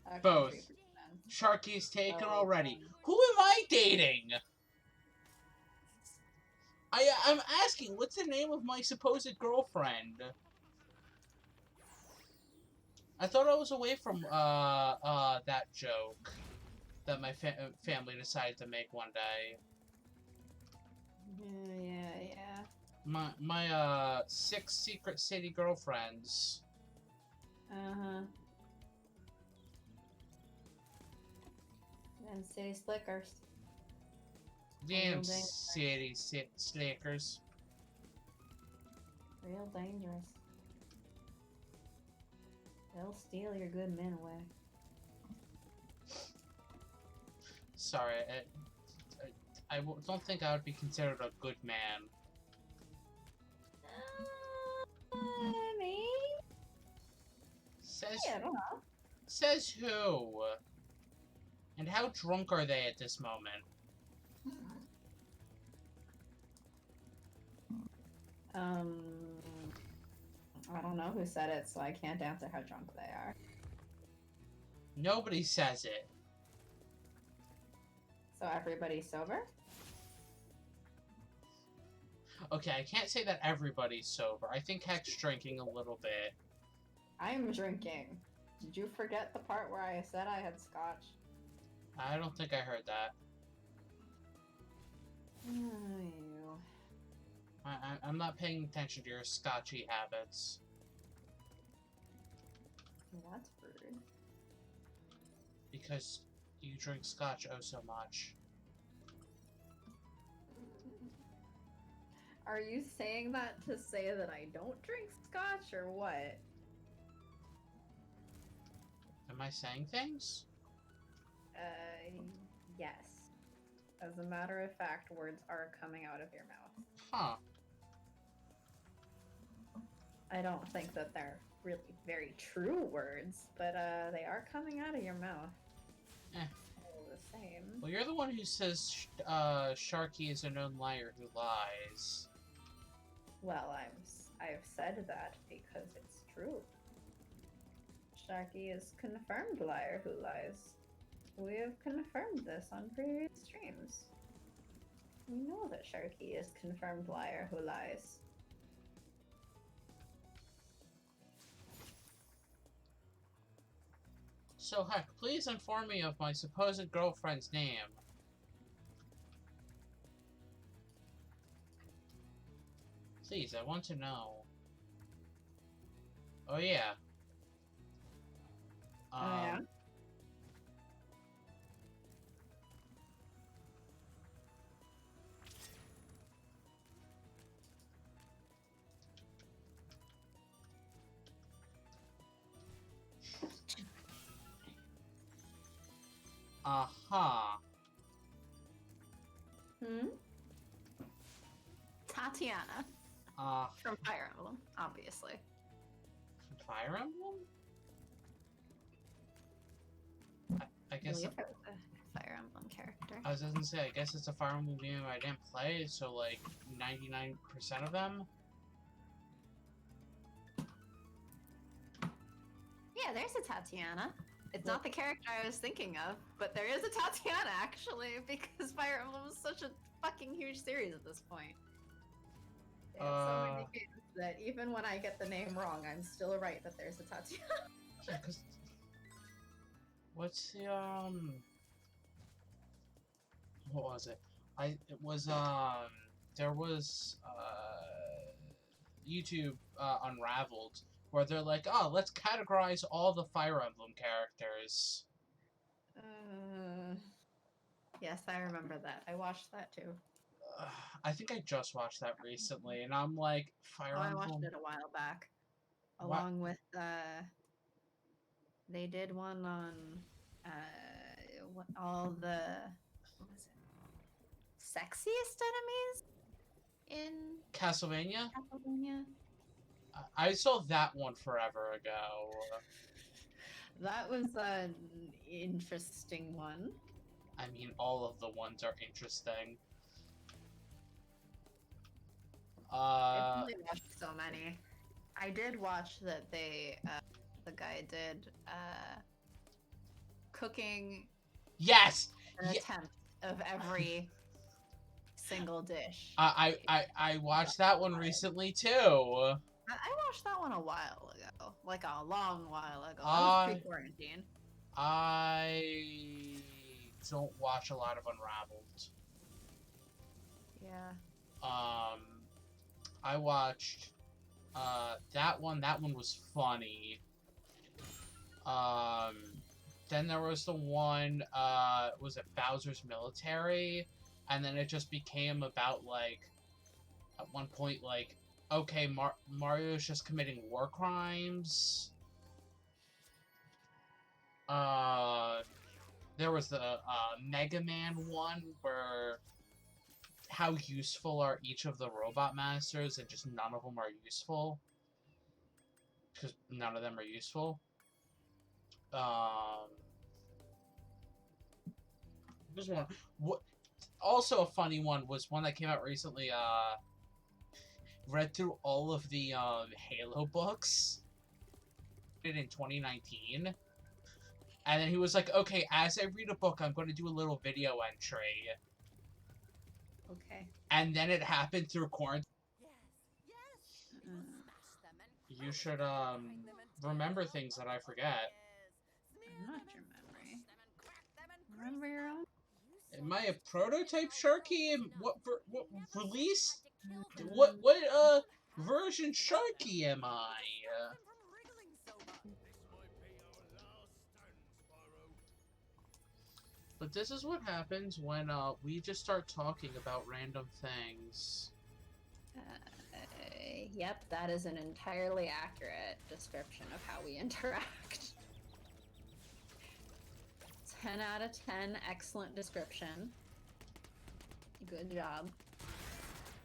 a Both. country person. Sharky's taken Oh, already. Who am I dating? I'm asking, what's the name of my supposed girlfriend? I thought I was away from that joke that my family decided to make one day. Yeah. My 6 secret city girlfriends. And city slickers. Damn Real dangerous. city slickers. Real dangerous. They'll steal your good men away. Sorry, don't think I would be considered a good man. Me? Says Yeah, I don't know. Says who? And how drunk are they at this moment? I don't know who said it, so I can't answer how drunk they are. Nobody says it. So everybody's sober? Okay, I can't say that everybody's sober. I think Heck's drinking a little bit. I'm drinking. Did you forget the part where I said I had scotch? I don't think I heard that. I'm not paying attention to your scotchy habits. That's rude. Because you drink scotch oh so much. Are you saying that to say that I don't drink scotch, or what? Am I saying things? Yes. As a matter of fact, words are coming out of your mouth. Huh. I don't think that they're really very true words, but they are coming out of your mouth. All the same. Well, you're the one who says Sharky is a known liar who lies. Well, I've said that because it's true. Sharky is confirmed liar who lies. We have confirmed this on previous streams. We know that Sharky is confirmed liar who lies. So, Heck, please inform me of my supposed girlfriend's name. Please, I want to know. Oh, yeah. Yeah? Uh-huh. Hmm? Tatiana from Fire Emblem, obviously. Fire Emblem? I guess... Believe it was a Fire Emblem character. I was just gonna say, I guess it's a Fire Emblem game I didn't play, so like 99% of them. Yeah, there's a Tatiana. It's not the character I was thinking of, but there is a Tatiana actually, because Fire Emblem is such a fucking huge series at this point. They have so many games that even when I get the name wrong, I'm still right that there's a Tatiana. Yeah, 'cause... What's the, What was it? It was, there was, YouTube, Unraveled, where they're like, oh, let's categorize all the Fire Emblem characters. Yes, I remember that. I watched that too. I think I just watched that recently, and I'm like, Fire I Emblem? watched it a while back. What? Along with, they did one on, all the, what was it? Sexiest enemies in Castlevania? Castlevania? I saw that one forever ago. That was an interesting one. I mean, all of the ones are interesting. I really watched so many. I did watch that they, the guy did, cooking Yes! an attempt of every single dish. I watched that one recently, too. I watched that one a while ago. Like a long while ago. That was pre-quarantine. I don't watch a lot of Unraveled. Yeah. I watched that one. That one was funny. Then there was the one, was it Bowser's Military? And then it just became about, like, at one point, like, okay, Mario's just committing war crimes. There was the Mega Man one where how useful are each of the robot masters, and just none of them are useful. Because none of them are useful. There's one. What? Also a funny one was one that came out recently. Read through all of the Halo books in 2019, and then he was like, "Okay, as I read a book, I'm going to do a little video entry." Okay. And then it happened through quarantine. Mm. You should remember things that I forget. I'm not your memory. Remember your own? Am I a prototype Sharky? What release? What version Sharky am I? But this is what happens when we just start talking about random things. Yep, that is an entirely accurate description of how we interact. 10 out of 10, excellent description. Good job.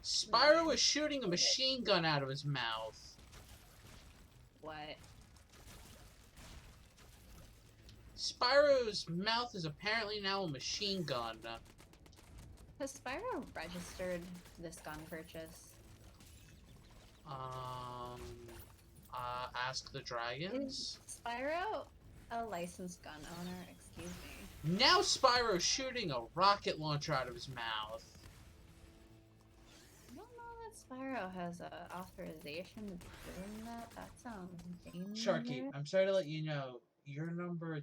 Spyro is shooting a machine gun out of his mouth. What? Spyro's mouth is apparently now a machine gun. Has Spyro registered this gun purchase? Ask the Dragons? Is Spyro a licensed gun owner? Excuse me. Now Spyro's shooting a rocket launcher out of his mouth. I don't know that Spyro has a authorization to be doing that. That sounds dangerous. Sharky, I'm sorry to let you know, you're number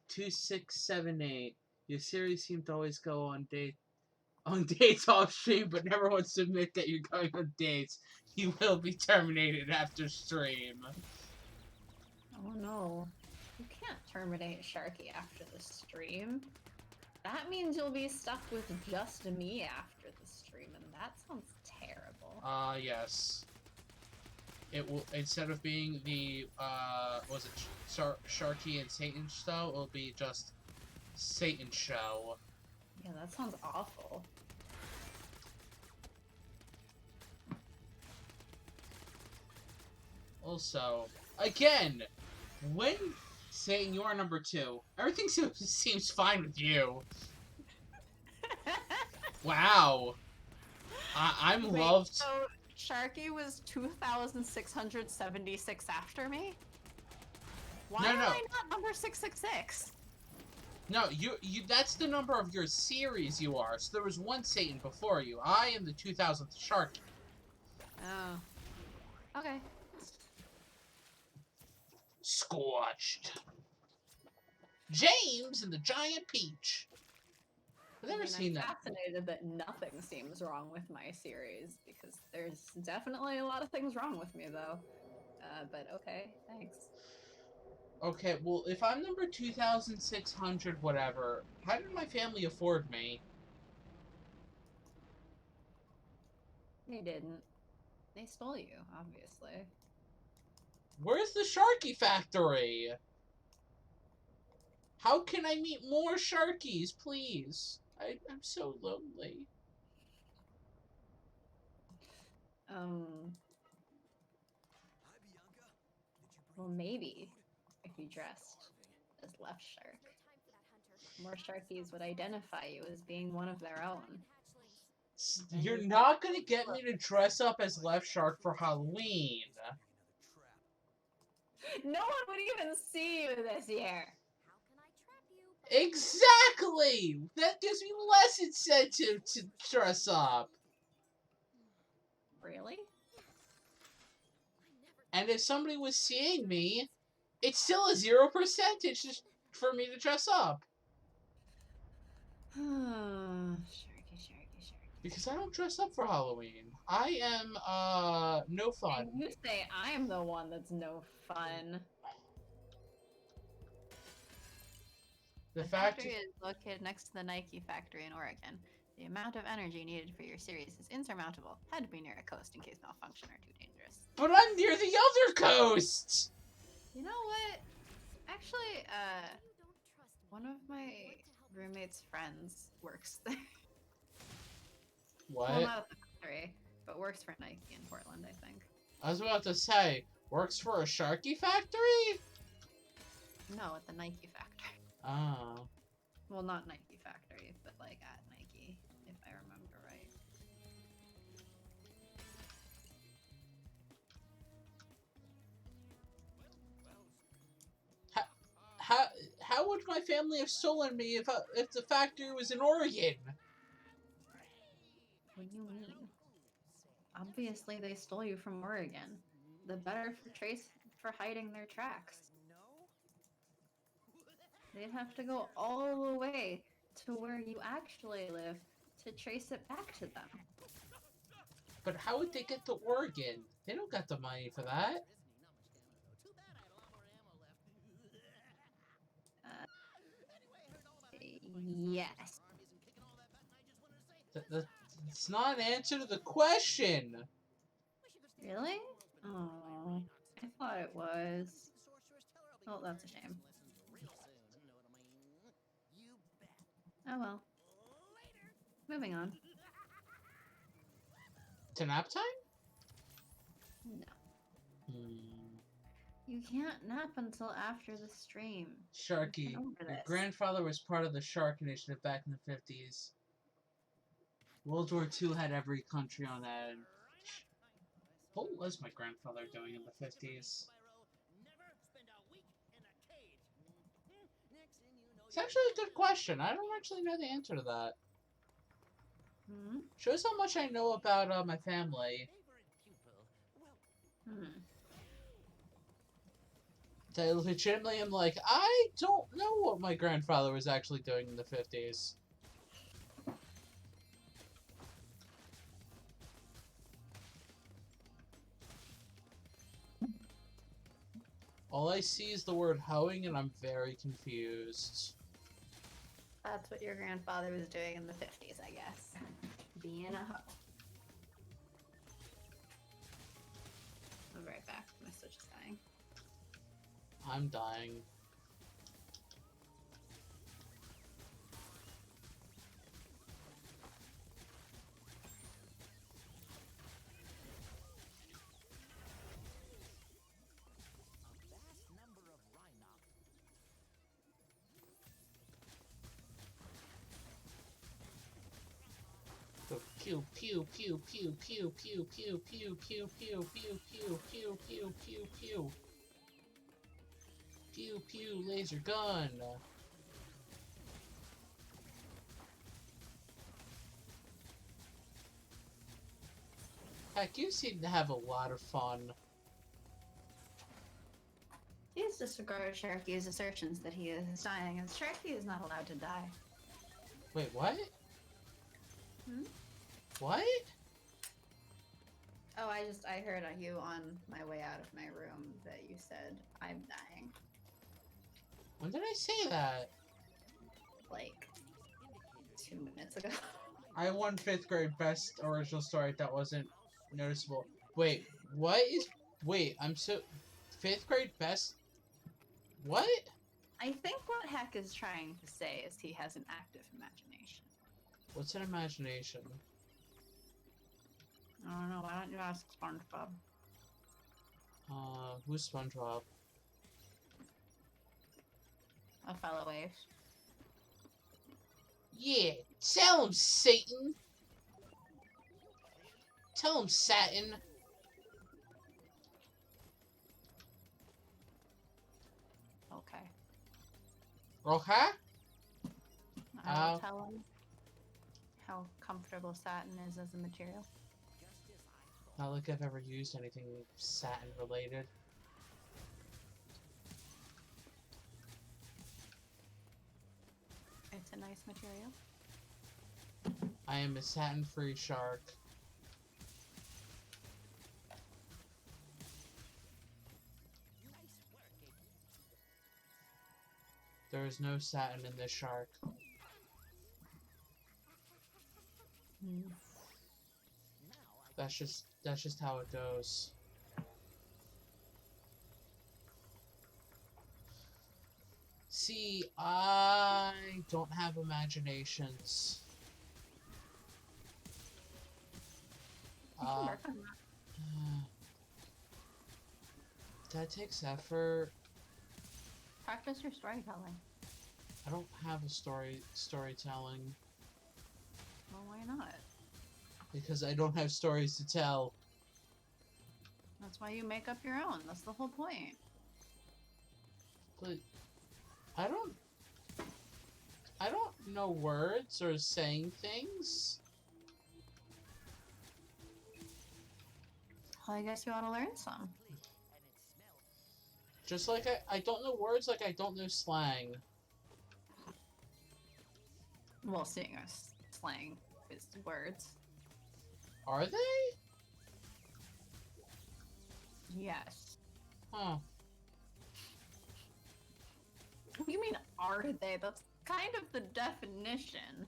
2678. Your series seem to always go on dates off stream, but never wants to admit that you're going on dates. You will be terminated after stream. Oh no. You can't terminate Sharky after the stream. That means you'll be stuck with just me after the stream, and that sounds terrible. Yes. It will, instead of being the, was it Sharky and Satan show, it'll be just Satan show. Yeah, that sounds awful. Also, again, when saying you are number 2, everything seems fine with you. Wow. I'm Wait, loved. so Sharky was 2,676 after me? Why No, am no. I not number 666? No, you that's the number of your series you are. So there was one Satan before you. I am the 2000th Sharky. Oh. Okay. Scorched. James and the Giant Peach. I've never seen I'm that. fascinated that nothing seems wrong with my series, because there's definitely a lot of things wrong with me, though. But okay, thanks. Okay, well, if I'm number 2,600 whatever, how did my family afford me? They didn't. They stole you, obviously. Where's the Sharky Factory? How can I meet more Sharkies, please? I'm so lonely. Well, maybe if you dressed as Left Shark, more Sharkies would identify you as being one of their own. You're not gonna get me to dress up as Left Shark for Halloween. No one would even see you this year. Exactly! That gives me less incentive to dress up. Really? And if somebody was seeing me, it's still a 0% for me to dress up. Sharky. Because I don't dress up for Halloween. I am, no fun. And you say I'm the one that's no fun. The factory is located next to the Nike factory in Oregon. The amount of energy needed for your series is insurmountable. Had to be near a coast in case malfunction are too dangerous. But I'm near the other coast! You know what? Actually, one of my roommate's friends works there. What? Well, not at the factory, but works for Nike in Portland, I think. I was about to say, works for a Sharky factory? No, at the Nike factory. Oh. Well, not Nike factory, but like at Nike, if I remember right. How would my family have stolen me if the factory was in Oregon? What do you mean? Obviously, they stole you from Oregon. The better for hiding their tracks. They'd have to go all the way to where you actually live to trace it back to them. But how would they get to Oregon? They don't got the money for that. Yes. It's not an answer to the question. Really? Oh, I thought it was. Oh, that's a shame. Oh well. Moving on. To nap time? No. You can't nap until after the stream. Sharky, your grandfather was part of the Shark Initiative back in the 50s. World War II had every country on edge. What was my grandfather doing in the 50s? It's actually a good question. I don't actually know the answer to that. Hmm? Shows how much I know about my family. I legitimately am like, I don't know what my grandfather was actually doing in the 50s. All I see is the word hoeing, and I'm very confused. That's what your grandfather was doing in the 50s, I guess. Being a hoe. I'll be right back. My Switch is dying. I'm dying. Pew pew pew pew pew pew pew pew pew pew pew pew pew pew pew pew. Pew pew laser gun. Heck, you seem to have a lot of fun. He's disregarded Sharky's assertions that he is dying, and Sharky is not allowed to die. Wait, what? Hmm? What? Oh, I heard you on my way out of my room that you said, I'm dying. When did I say that? Like, 2 minutes ago. I won 5th grade best original story that wasn't noticeable. Wait, what is... Wait, I'm so... 5th grade best... What? I think what Heck is trying to say is he has an active imagination. What's an imagination? I don't know, why don't you ask SpongeBob? Who's SpongeBob? A fellow ace. Yeah, tell him, Satan! Tell him, Satin! Okay. Okay? I will tell him how comfortable satin is as a material. Not like I've ever used anything satin related. It's a nice material. I am a satin-free shark. There is no satin in this shark. That's just how it goes. See, I don't have imaginations. You can work on that. That takes effort. Practice your storytelling. I don't have a storytelling. Well, why not? Because I don't have stories to tell. That's why you make up your own. That's the whole point. But I don't know words or saying things. Well, I guess you ought to learn some. Just like I don't know words like I don't know slang. Well, seeing as slang is words. Are they? Yes. Huh. What do you mean, are they? That's kind of the definition.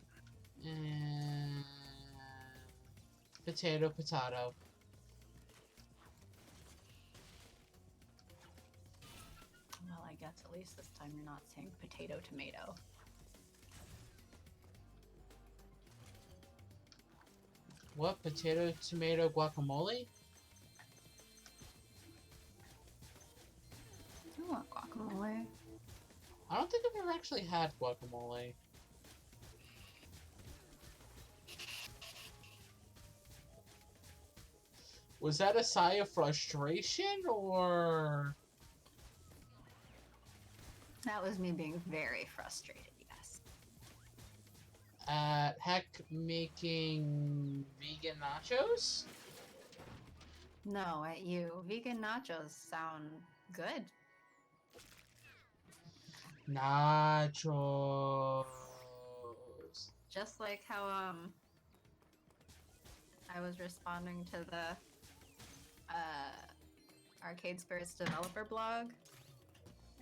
Potato, potato. Well, I guess at least this time you're not saying potato, tomato. What? Potato, tomato, guacamole? I want guacamole. I don't think I've ever actually had guacamole. Was that a sigh of frustration, or...? That was me being very frustrated, yes. At Heck making vegan nachos? No, at you. Vegan nachos sound good. Nachos. Just like how, I was responding to the, Arcade Spirits developer blog,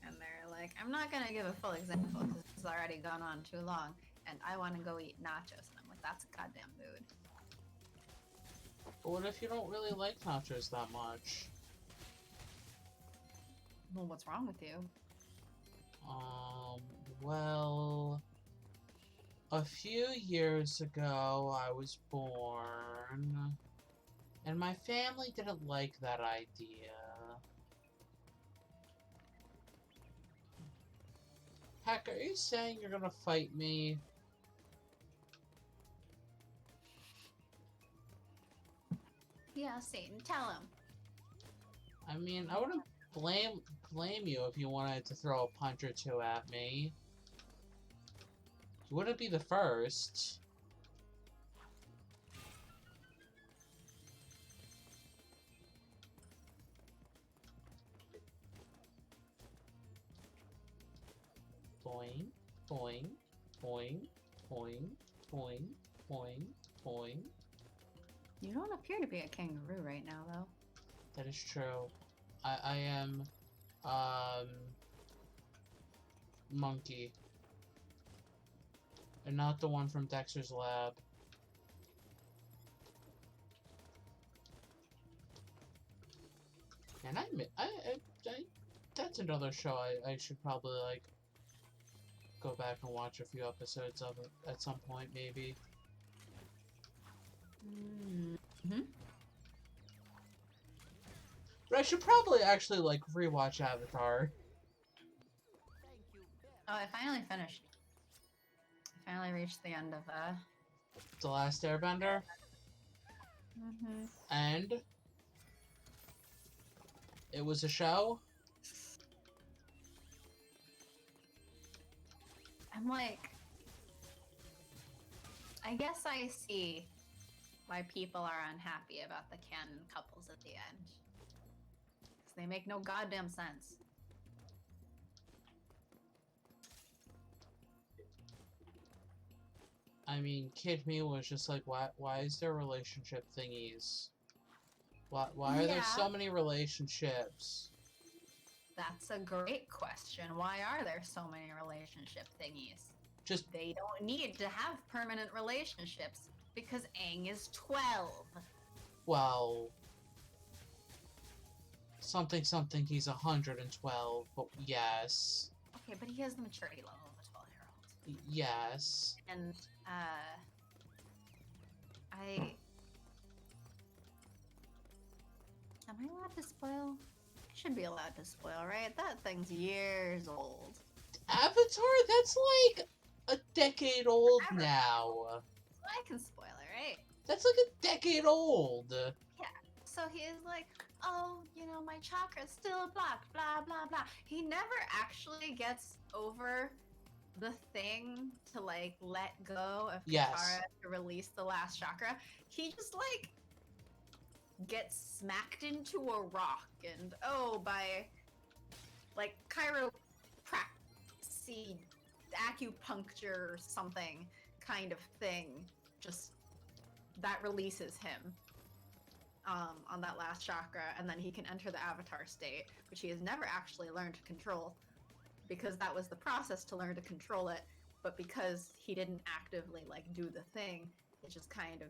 and they're like, I'm not gonna give a full example because it's already gone on too long, and I want to go eat nachos, and I'm like, that's a goddamn mood. But what if you don't really like nachos that much? Well, what's wrong with you? Well, a few years ago I was born, and my family didn't like that idea. Heck, are you saying you're gonna fight me? Yeah, Satan, tell him. I mean, I wouldn't blame you if you wanted to throw a punch or two at me. You wouldn't be the first. Boing, boing, boing, boing, boing, boing, boing. You don't appear to be a kangaroo right now, though. That is true. I am, monkey. And not the one from Dexter's Lab. And that's another show I should probably, like, go back and watch a few episodes of it at some point, maybe. Mm-hmm. But I should probably actually, like, rewatch Avatar. Oh, I finally finished. I finally reached the end of The Last Airbender. Mm-hmm. And it was a show. I'm like, I guess I see why people are unhappy about the canon couples at the end. Because they make no goddamn sense. I mean, Kid Me was just like, why is there relationship thingies? Why are there so many relationships? That's a great question. Why are there so many relationship thingies? Just They don't need to have permanent relationships because Aang is 12. well, something he's 112, but yes. Okay, but he has the maturity level of a 12-year-old. Yes. And, am I allowed to spoil? I should be allowed to spoil, right? That thing's years old. Avatar, that's like a decade old now. I can spoil it, right? That's like a decade old. So he is like, oh, you know, my chakra's still blocked, blah, blah, blah. He never actually gets over the thing to, like, let go of Yes. Katara to release the last chakra. He just, like, gets smacked into a rock and, oh, by, like, chiropractic, acupuncture or something kind of thing, just that releases him on that last chakra, and then he can enter the avatar state, which he has never actually learned to control, because that was the process to learn to control it, but because he didn't actively, like, do the thing, it just kind of,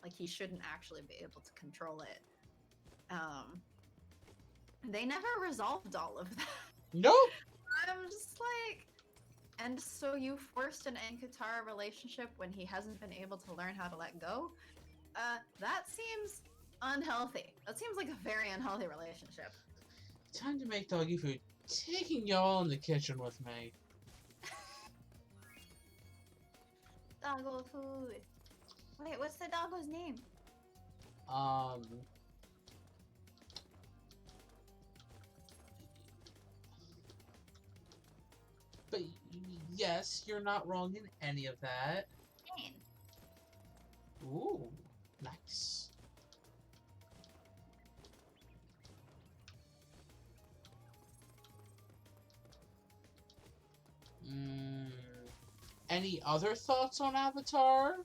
like, he shouldn't actually be able to control it. They never resolved all of that. Nope. I'm just like, and so you forced an Aang-Katara relationship when he hasn't been able to learn how to let go? That seems unhealthy. That seems like a very unhealthy relationship. Time to make doggy food. Taking y'all in the kitchen with me. Doggo food. Wait, what's the doggo's name? But yes, you're not wrong in any of that. Jane. Ooh, nice. Any other thoughts on Avatar?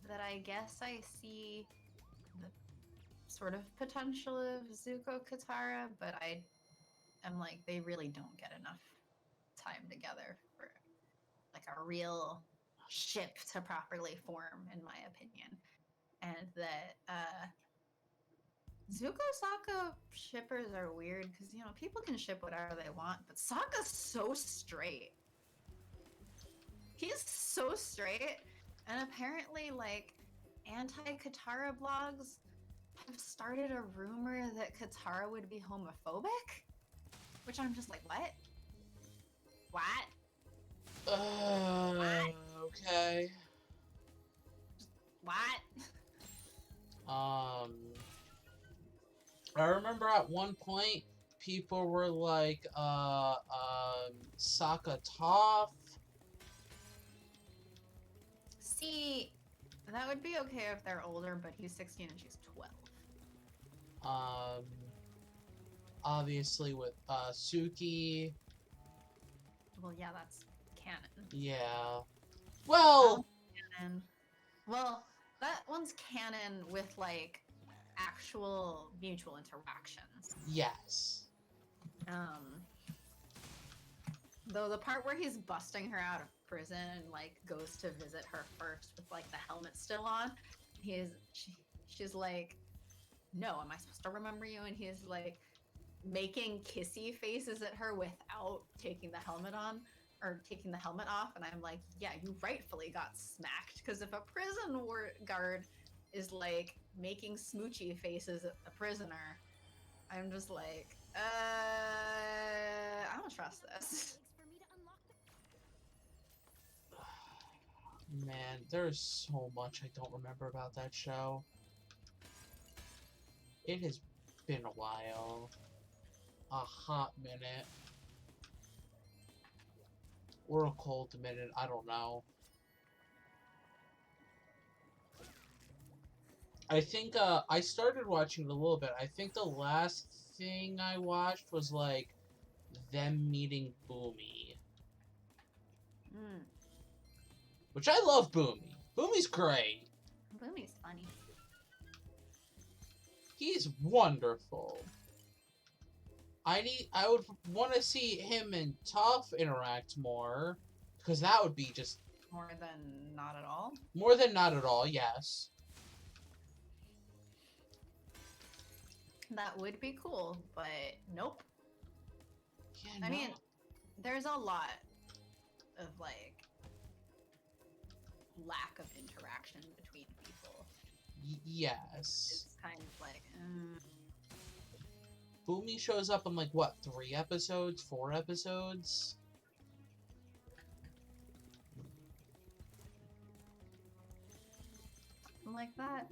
That I guess I see the sort of potential of Zuko Katara, but I'm like, they really don't get enough time together for, like, a real ship to properly form, in my opinion. And that Zuko Sokka shippers are weird because, you know, people can ship whatever they want, but Sokka's so straight. He's so straight, and apparently, like, anti-Katara blogs have started a rumor that Katara would be homophobic, which I'm just like, what? What? Okay. at one point people were like, Sokka Toph. See, that would be okay if they're older, but he's 16 and she's 12. Obviously with, Suki. Well, yeah, that's canon. Yeah. Well... Canon. Well, that one's canon with, like, actual mutual interactions. Yes. Though the part where he's busting her out of prison and, like, goes to visit her first with, like, the helmet still on, she's like, no, am I supposed to remember you? And he's, like, making kissy faces at her without taking the helmet on, or taking the helmet off, and I'm like, yeah, you rightfully got smacked, because if a prison guard is, like, making smoochy faces at the prisoner, I'm just like, I don't trust this. Man, there's so much I don't remember about that show. It has been a while. A hot minute. Or a cold minute, I don't know. I think, I started watching it a little bit. I think the last thing I watched was, like, them meeting Boomy. Mm. Which I love Boomy. Boomy's great. Boomy's funny. He's wonderful. I would want to see him and Toph interact more, because that would be just... More than not at all? More than not at all, yes. That would be cool, but nope. Yeah, I no. mean, there's a lot of, like, lack of interaction between people. Yes. It's kind of like, Boomy shows up in, like, what, 3 episodes? 4 episodes? something like that.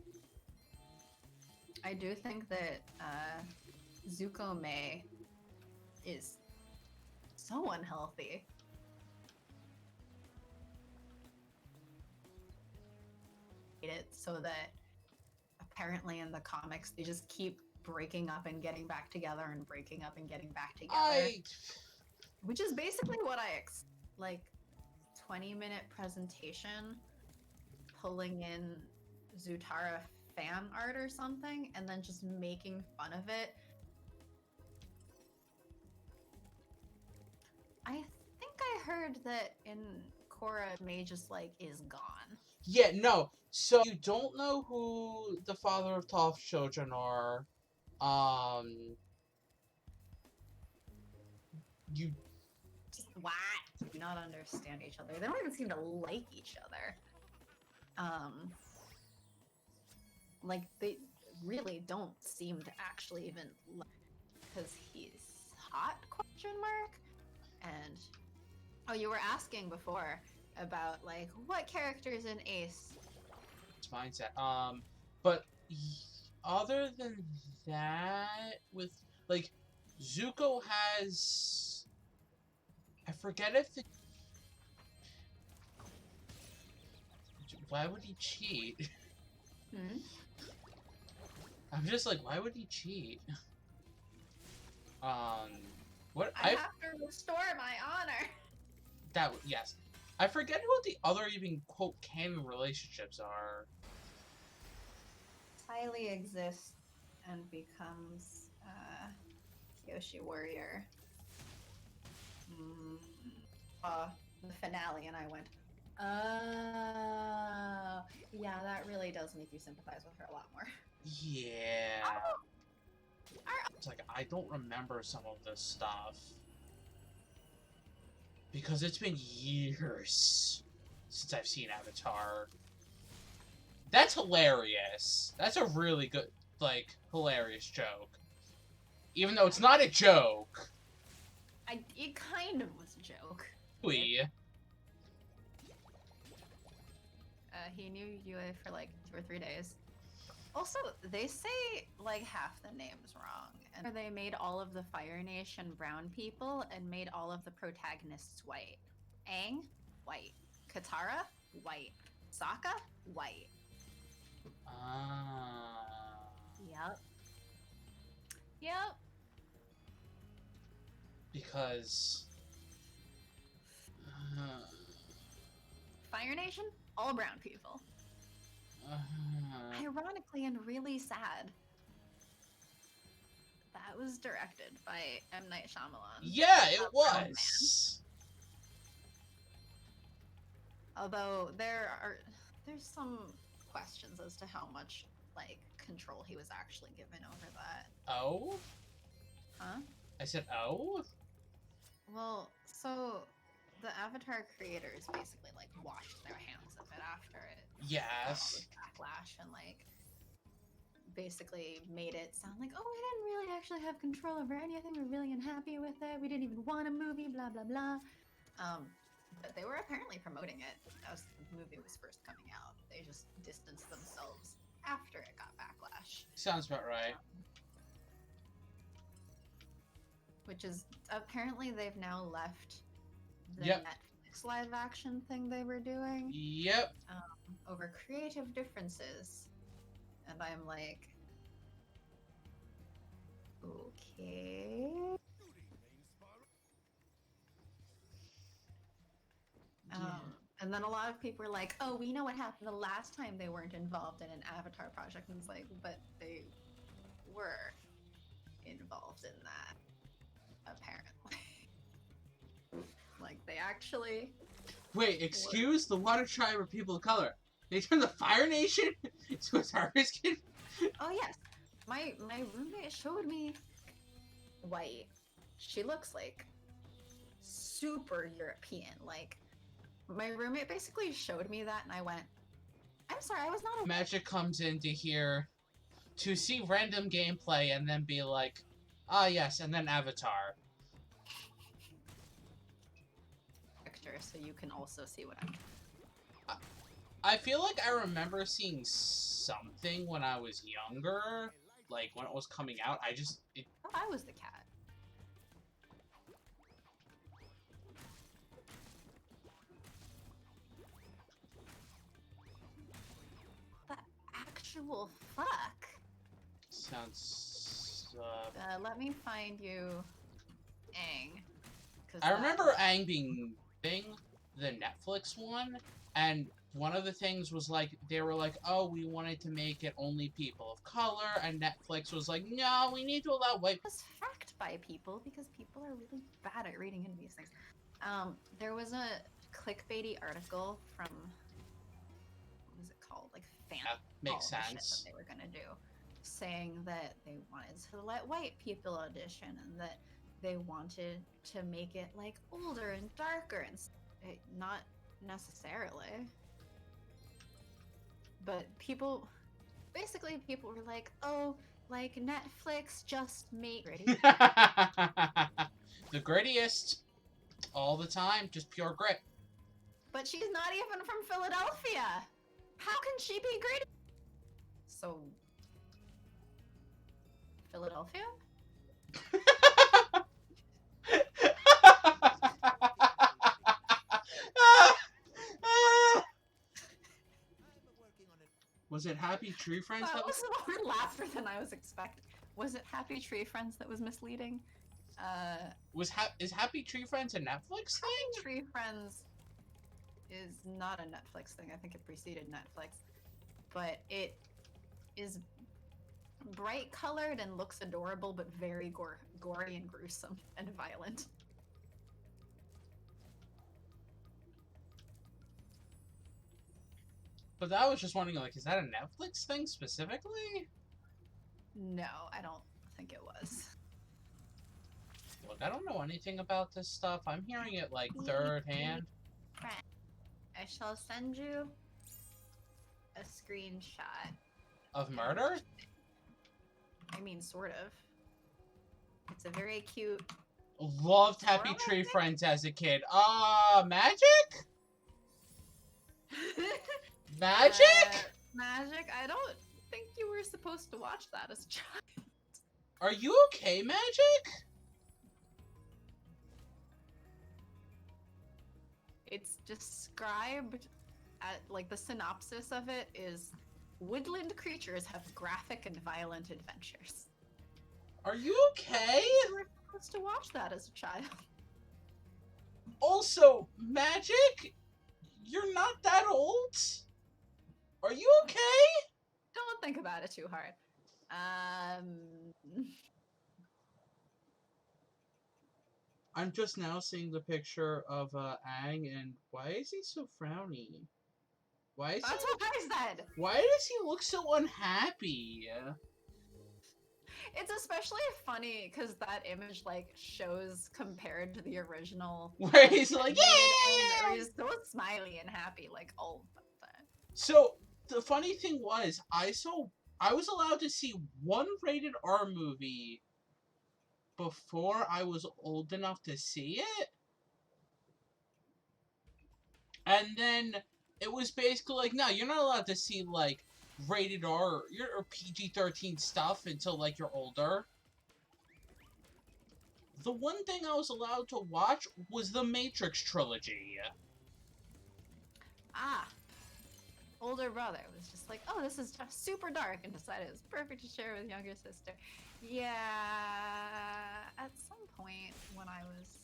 I do think that Zuko Mei is so unhealthy. It so that apparently in the comics they just keep breaking up and getting back together and breaking up and getting back together. Which is basically what like 20-minute presentation, pulling in Zutara fan art or something, and then just making fun of it. I think I heard that in Korra, May just, like, is gone. Yeah, no. So, you don't know who the father of Toph's children are. You... What? Do not understand each other. They don't even seem to like each other. Like, they really don't seem to actually even like, because he's hot, question mark? And, oh, you were asking before about, like, what characters in Ace? It's mindset. But other than that, with, like, Zuko has... I forget if the... Why would he cheat? Hmm? I'm just like, why would he cheat? What I have to restore my honor. Yes. I forget what the other even quote canon relationships are. Tylee exists and becomes Yoshi Warrior. The finale, and I went, oh, yeah, that really does make you sympathize with her a lot more. Yeah. It's like, I don't remember some of this stuff. Because it's been years since I've seen Avatar. That's hilarious. That's a really good, like, hilarious joke. Even though it's not a joke. It kind of was a joke. We. He knew Yue for like 2 or 3 days. Also, they say like half the names wrong. And they made all of the Fire Nation brown people and made all of the protagonists white. Aang, white. Katara, white. Sokka, white. Ah. Yep. Yep. Because. Fire Nation, all brown people. Ironically and really sad. That was directed by M. Night Shyamalan. Yeah, it Brown was. Although there's some questions as to how much like control he was actually given over that. Oh? Huh? I said, oh? Well, so the Avatar creators basically like washed their hands of it after it. Yes. Backlash and like basically made it sound like, oh, we didn't really actually have control over anything. We're really unhappy with it. We didn't even want a movie. Blah blah blah. But they were apparently promoting it as the movie was first coming out. They just distanced themselves after it got backlash. Sounds about right. Which is apparently they've now left the Yep. Netflix live action thing they were doing Yep. over creative differences. And I'm like, okay. And then a lot of people were like, oh, we know what happened the last time they weren't involved in an Avatar project. And it's like, but they were involved in that, apparently. Like, they actually... Wait, excuse? The Water Tribe are people of color. They turned the Fire Nation into a harvest kid? Oh, yes. My roommate showed me white. She looks, like, super European. Like, my roommate basically showed me that, and I went, I'm sorry, I was not a... Magic comes into here to see random gameplay and then be like, ah, yes, and then Avatar. So you can also see what I'm... I feel like I remember seeing something when I was younger, like when it was coming out. Oh, I was the cat. The actual fuck? Sounds... Let me find you Aang. I remember Aang being the Netflix one, and one of the things was like, they were like, oh, we wanted to make it only people of color, and Netflix was like, no, we need to allow white... It was fact by people, because people are really bad at reading into these things. There was a clickbaity article from, what was it called? Like, fan. Yeah, makes sense. That they were gonna do, saying that they wanted to let white people audition, and that they wanted to make it like older and darker, and not necessarily. But people were like, oh, like Netflix just made gritty. The grittiest. All the time, just pure grit. But she's not even from Philadelphia. How can she be gritty? So, Philadelphia? Was it Happy Tree Friends That was more laughter than I was expecting. Was it Happy Tree Friends that was misleading? Is Happy Tree Friends a Netflix thing? Happy Tree Friends is not a Netflix thing. I think it preceded Netflix. But it is bright colored and looks adorable, but very gory and gruesome and violent. But I was just wondering, like, is that a Netflix thing specifically? No, I don't think it was. Look, I don't know anything about this stuff. I'm hearing it, like, third hand. I shall send you a screenshot. Of murder? I mean, sort of. It's a very cute... Loved Happy Tree Friends as a kid. Magic? Magic? Magic? I don't think you were supposed to watch that as a child. Are you okay, Magic? It's described at, like, the synopsis of it is woodland creatures have graphic and violent adventures. Are you okay? You were supposed to watch that as a child. Also, Magic, you're not that old. Are you okay? Don't think about it too hard. I'm just now seeing the picture of Aang, and why is he so frowny? Why is That's he? what I said. Why does he look so unhappy? It's especially funny because that image like shows compared to the original. Where he's like, yeah, yeah. he's so smiley and happy like all the time. So the funny thing was, I was allowed to see one rated R movie before I was old enough to see it. And then it was basically like, no, you're not allowed to see, like, rated R or PG-13 stuff until, like, you're older. The one thing I was allowed to watch was the Matrix trilogy. Ah. Older brother was just like, oh, this is just super dark, and decided it was perfect to share with younger sister. Yeah, at some point when I was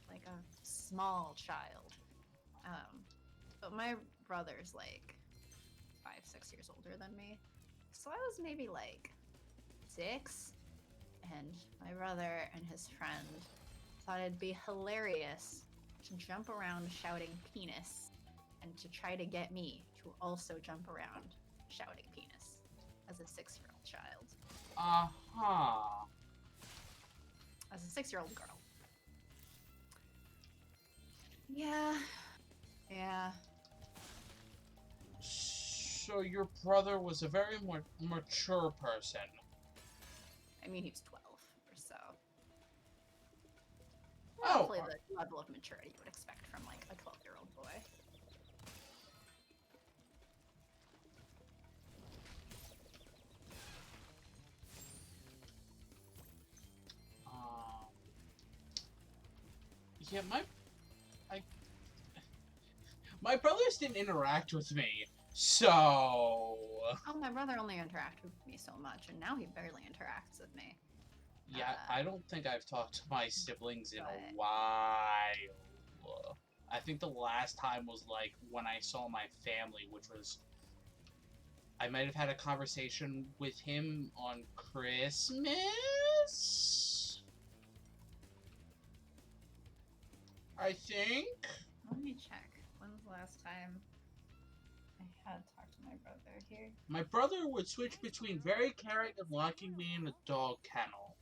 like a small child, but my brother's like 5-6 years older than me, so I was maybe like 6, and my brother and his friend thought it'd be hilarious to jump around shouting penis and to try to get me to also jump around shouting penis as a 6-year-old child. Uh-huh. As a 6-year-old girl. Yeah. Yeah. So your brother was a very mature person. I mean, he was 12 or so. Oh. Roughly the level of maturity you would expect from, like, a 12-year-old boy. Yeah, my brothers didn't interact with me, so... Oh, my brother only interacted with me so much, and now he barely interacts with me. Yeah, I don't think I've talked to my siblings in a but- while. I think the last time was, like, when I saw my family, which was... I might have had a conversation with him on Christmas? I think? Let me check. When's the last time I had talked to my brother here? My brother would switch between very caring and locking me in a dog kennel.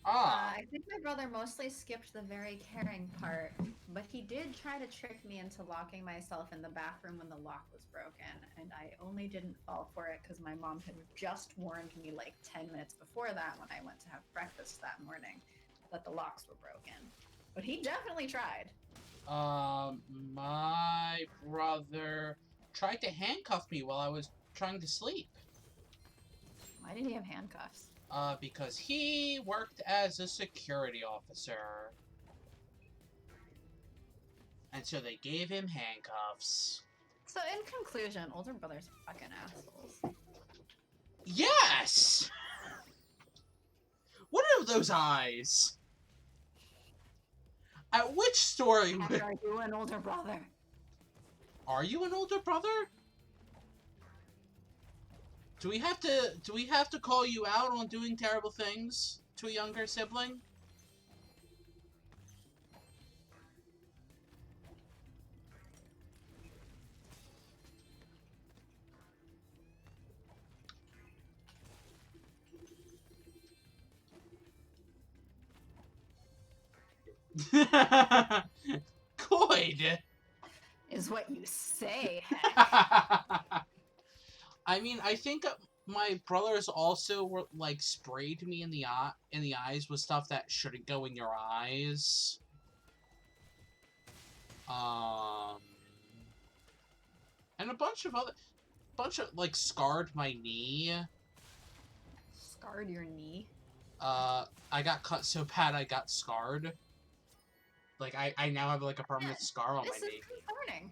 I think my brother mostly skipped the very caring part, but he did try to trick me into locking myself in the bathroom when the lock was broken, and I only didn't fall for it because my mom had just warned me like 10 minutes before that when I went to have breakfast that morning that the locks were broken. But he definitely tried. My brother tried to handcuff me while I was trying to sleep. Why did he have handcuffs? Because he worked as a security officer. And so they gave him handcuffs. So in conclusion, older brothers are fucking assholes. Yes! What are those eyes? At which story would... Are you an older brother? Are you an older brother? Do we have to call you out on doing terrible things to a younger sibling? Good. Is what you say. I mean, I think my brothers also were like sprayed me in the eyes with stuff that shouldn't go in your eyes. And a bunch of like scarred my knee. Scarred your knee? I got cut so bad I got scarred. Like I now have like a permanent scar on my This knee. is concerning.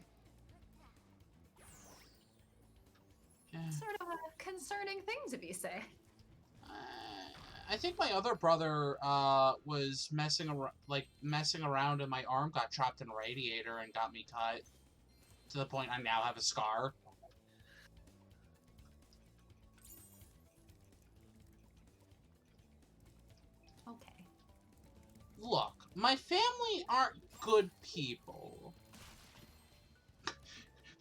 Yeah. Sort of a concerning thing to be say. I think my other brother was messing around and my arm got trapped in a radiator and got me cut to the point I now have a scar. Okay. Look, my family aren't good people.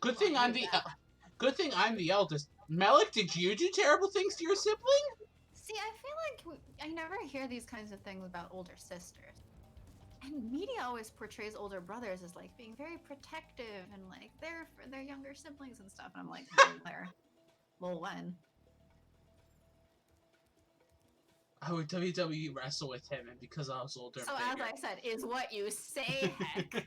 Good thing I'm the eldest. Melik, did you do terrible things to your sibling? See, I feel like I never hear these kinds of things about older sisters. And media always portrays older brothers as like being very protective and like there for their younger siblings and stuff. And I'm like, where? Well, when? I would WWE wrestle with him, and because I was older. So as I said, is what you say, heck.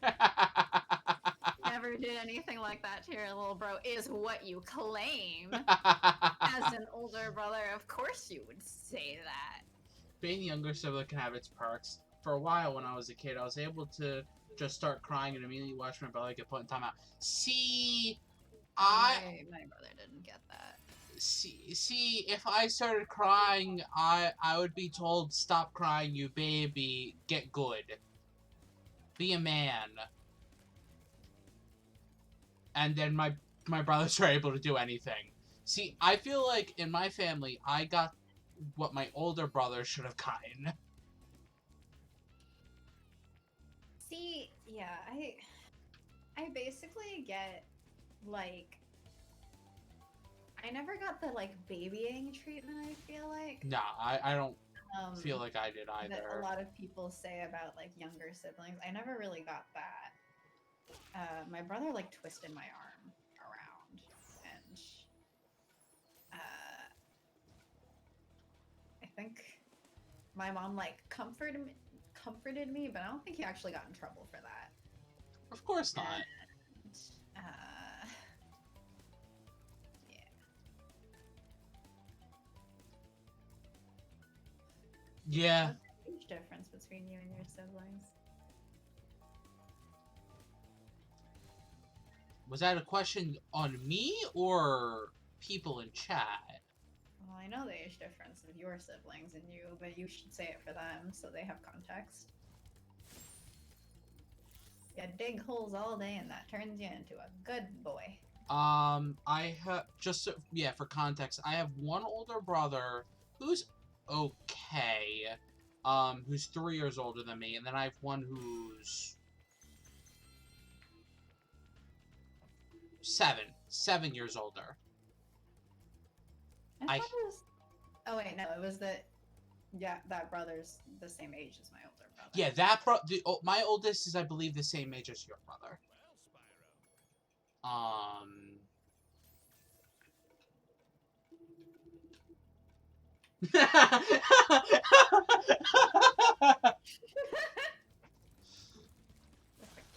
Never did anything like that to your little bro. Is what you claim. As an older brother, of course you would say that. Being younger sibling can have its perks. For a while, when I was a kid, I was able to just start crying and immediately watch my brother get put in timeout. See, My brother didn't get that. See, if I started crying, I would be told, "Stop crying, you baby. Get good. Be a man." And then my brothers are able to do anything. See, I feel like in my family, I got what my older brother should have gotten. See, yeah, I basically get like I never got the like babying treatment, I feel like. Nah, I don't feel like I did either. That a lot of people say about like younger siblings. I never really got that. My brother like twisted my arm around and I think my mom like comforted me, but I don't think he actually got in trouble for that. Of course not. And, yeah. Yeah. What's the age difference between you and your siblings? Was that a question on me or people in chat? Well, I know the age difference of your siblings and you, but you should say it for them so they have context. You dig holes all day and that turns you into a good boy. I have for context, I have one older brother who's okay, who's 3 years older than me, and then I have one who's 7 years older. I thought it was... Oh wait, no, it was that. Yeah, that brother's the same age as my older brother. Yeah, my oldest is, I believe, the same age as your brother. Well, With a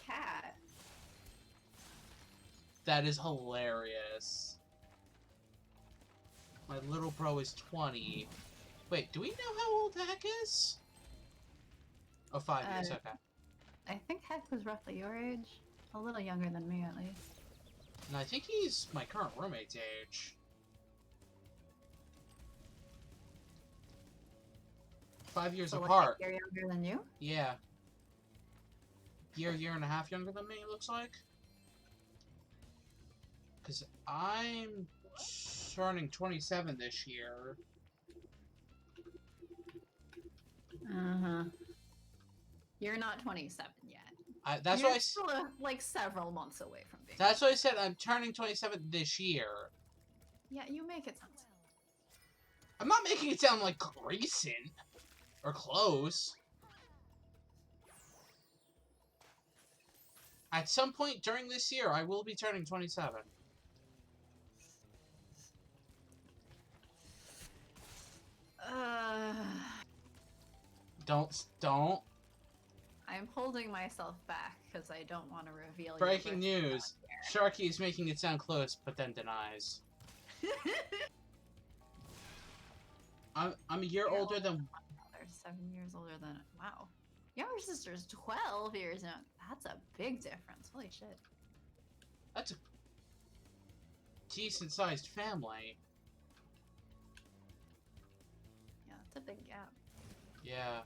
cat. That is hilarious. My little bro is 20. Wait, do we know how old Heck is? Oh, 5 years, okay. I think Heck was roughly your age. A little younger than me, at least. And I think he's my current roommate's age. 5 years So apart. Like a year younger than you? Yeah. Year and a half younger than me, it looks like. Because I'm turning 27 this year. Uh-huh. You're not 27 yet. That's You're why still like several months away from being. That's why I said I'm turning 27 this year. Yeah, you make it sound. I'm not making it sound like recent or close. At some point during this year, I will be turning 27. Don't. I'm holding myself back because I don't want to reveal. Breaking news. Sharky is making it sound close, but then denies. I'm a year older than... They're 7 years older than... Wow. Younger sister's 12 years young. That's a big difference. Holy shit. That's a decent-sized family. Yeah, that's a big gap. Yeah.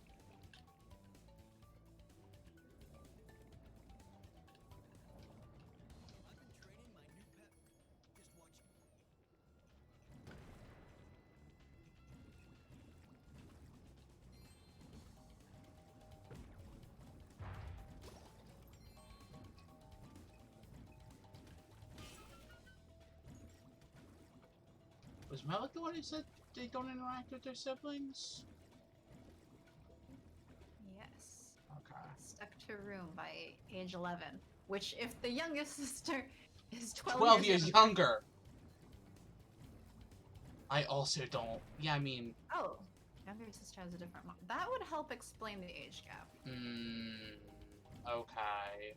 Was Malik the one who said they don't interact with their siblings? Yes. Okay. Stuck to a room by age 11. Which, if the youngest sister is 12 years younger! I also don't... Yeah, I mean... Oh. Younger sister has a different mom. That would help explain the age gap. Okay.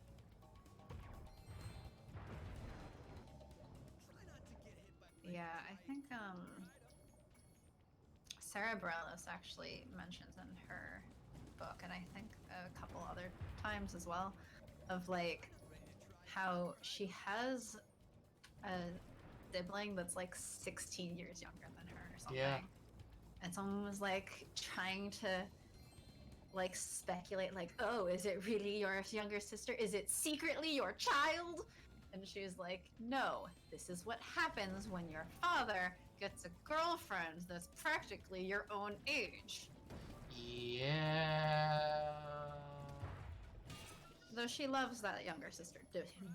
Yeah, I think, Sarah Bareilles actually mentions in her book, and I think a couple other times as well, of, like, how she has a sibling that's, like, 16 years younger than her or something. Yeah. And someone was, like, trying to, like, speculate, like, oh, is it really your younger sister? Is it secretly your child? And she was like, no, this is what happens when your father gets a girlfriend that's practically your own age. Yeah... Though she loves that younger sister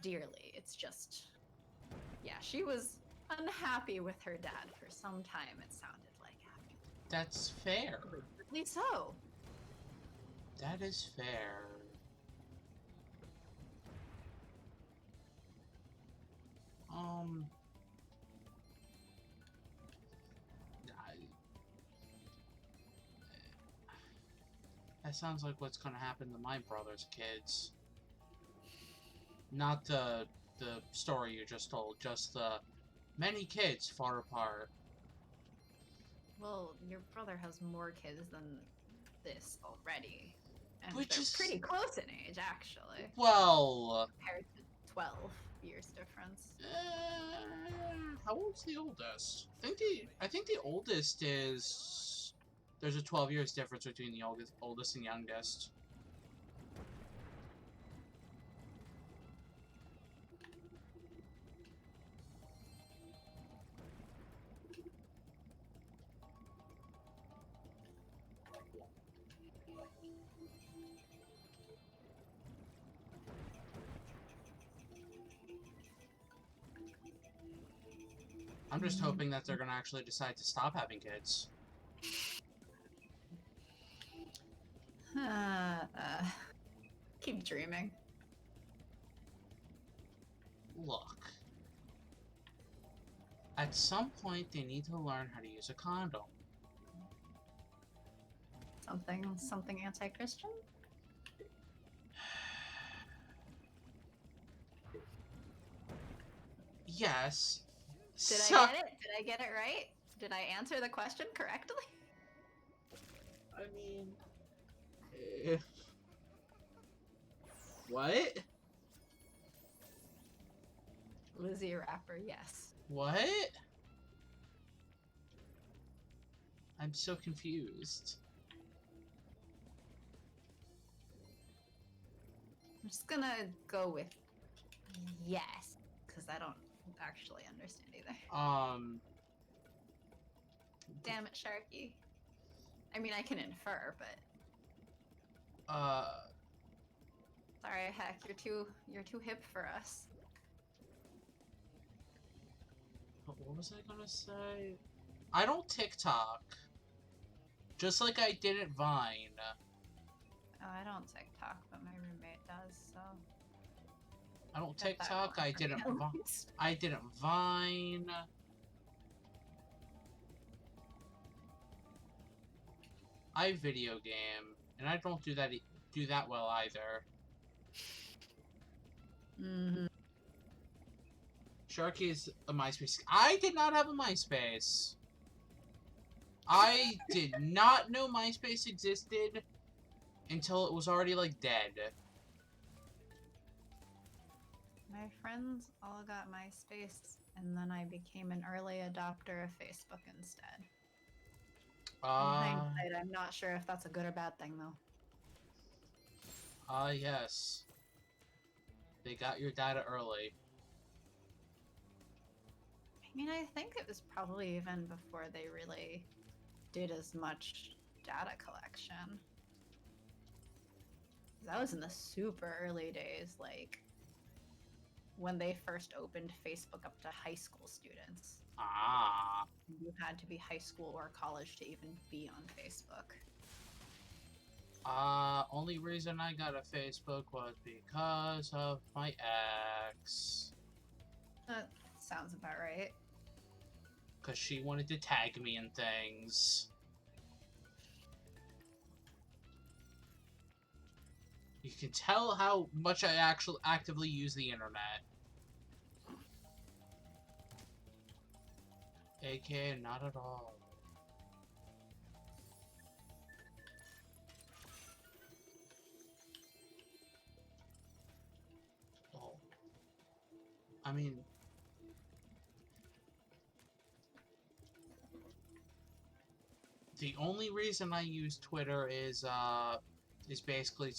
dearly. It's just... Yeah, she was unhappy with her dad for some time, it sounded like. After. That's fair. At least so. That is fair. That sounds like what's gonna happen to my brother's kids. Not the story you just told, just the many kids far apart. Well, your brother has more kids than this already. And Which they're is pretty close in age, actually. Well... Compared to 12 years difference. How old's the oldest? I think the oldest is... There's a 12 years difference between the oldest and youngest. I'm just hoping that they're gonna actually decide to stop having kids. Keep dreaming. Look. At some point, they need to learn how to use a condom. Something anti-Christian? Yes. Did I get it? Did I get it right? Did I answer the question correctly? I mean... What? Lizzie rapper, yes. What? I'm so confused. I'm just gonna go with yes, because I don't actually understand either. Damn it, Sharky. I mean, I can infer, but... Sorry, Heck, you're too hip for us. What was I gonna say? I don't TikTok. Just like I didn't Vine. Oh, I don't TikTok, but my roommate does, so... I don't TikTok, I didn't Vine. I video game, and I don't do that do that well either. Mm-hmm. Sharky is a MySpace. I did not have a MySpace. I did not know MySpace existed until it was already, like, dead. My friends all got MySpace, and then I became an early adopter of Facebook instead. In hindsight, I'm not sure if that's a good or bad thing, though. Yes. They got your data early. I mean, I think it was probably even before they really did as much data collection. That was in the super early days, like when they first opened Facebook up to high school students. Ah. You had to be high school or college to even be on Facebook. Only reason I got a Facebook was because of my ex. That sounds about right. Because she wanted to tag me in things. You can tell how much I actually actively use the internet. AK, not at all. Oh. I mean... The only reason I use Twitter is basically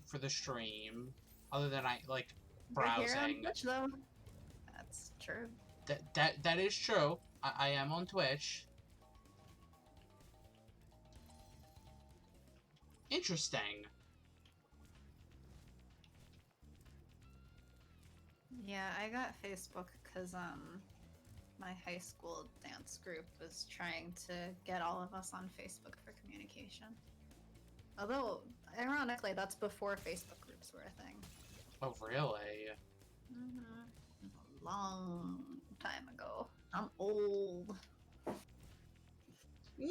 for the stream. Other than I, like, browsing. You're here on Twitch, though. That's true. That is true. I am on Twitch. Interesting. Yeah, I got Facebook because my high school dance group was trying to get all of us on Facebook for communication. Although, ironically, that's before Facebook groups were a thing. Oh, really? Mm-hmm. A long time ago. I'm old. Yeah!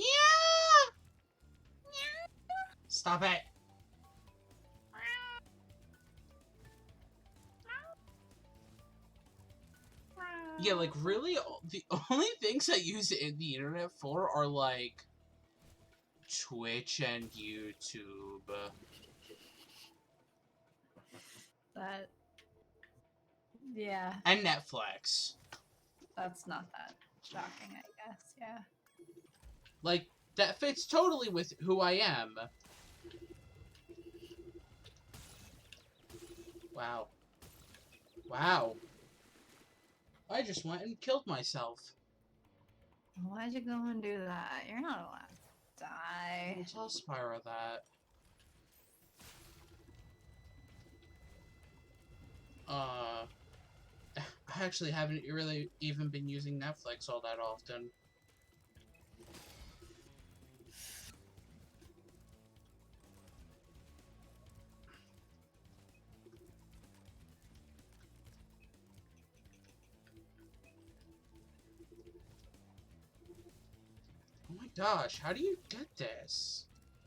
Stop it! Yeah, like, really, the only things I use the internet for are, like, Twitch and YouTube. That... Yeah, And Netflix. that's not that shocking, I guess, yeah. Like, that fits totally with who I am. Wow. Wow. I just went and killed myself. Why'd you go and do that? You're not allowed to die. I'll tell Spyro that. I actually haven't really even been using Netflix all that often. Oh my gosh, how do you get this?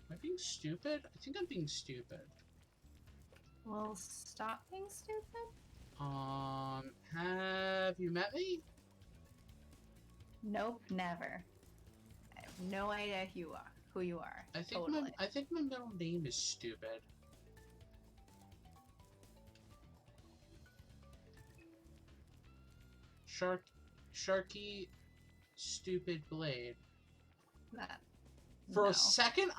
Am I being stupid? I think I'm being stupid. Well, stop being stupid. Have you met me? Nope, never. I have no idea who you are. I think totally. I think my middle name is stupid. Sharky Stupid Blade. That. For no. a second,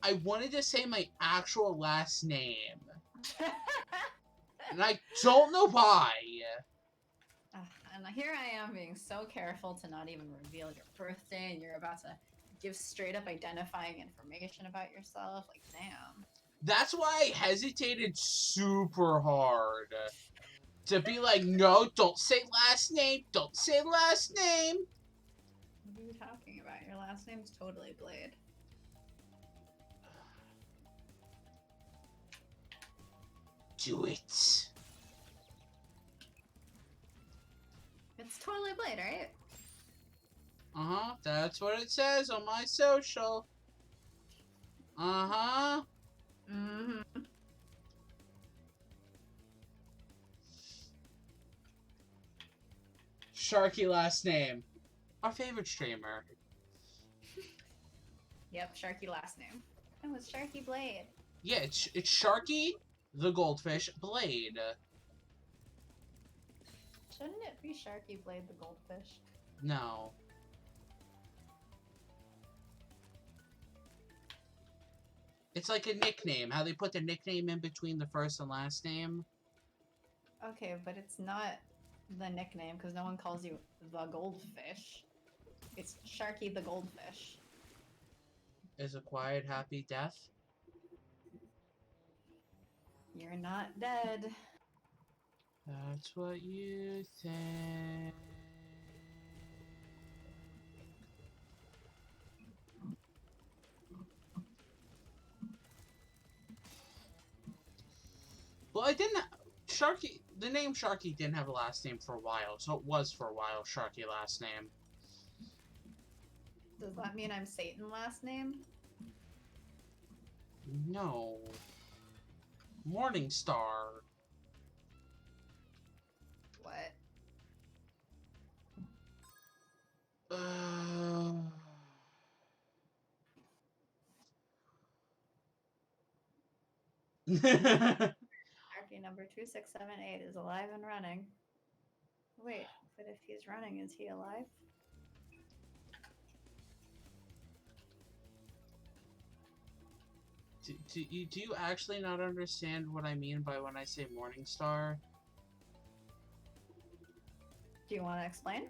I wanted to say my actual last name. And I don't know why. And here I am being so careful to not even reveal your birthday, and you're about to give straight up identifying information about yourself. Like, damn. That's why I hesitated super hard. To be like, no, don't say last name. Don't say last name. What are you talking about? Your last name's totally Blade. Do it. It's totally Blade, right? That's what it says on my social. Sharky last name. Our favorite streamer. Yep, Sharky last name. Oh, it's Sharky Blade. Yeah, it's Sharky the Goldfish Blade. Shouldn't it be Sharky Blade the Goldfish? No. It's like a nickname. How they put the nickname in between the first and last name. Okay, but it's not the nickname because no one calls you the Goldfish. It's Sharky the Goldfish. Is a quiet, happy death? You're not dead. That's what you think. Well, I didn't. Sharky. The name Sharky didn't have a last name for a while, so it was for a while Sharky last name. Does that mean I'm Satan last name? No. Morningstar. What? Sharky number 2678 is alive and running. Wait, but if he's running, is he alive? Do you actually not understand what I mean by when I say Morningstar? Do you want to explain?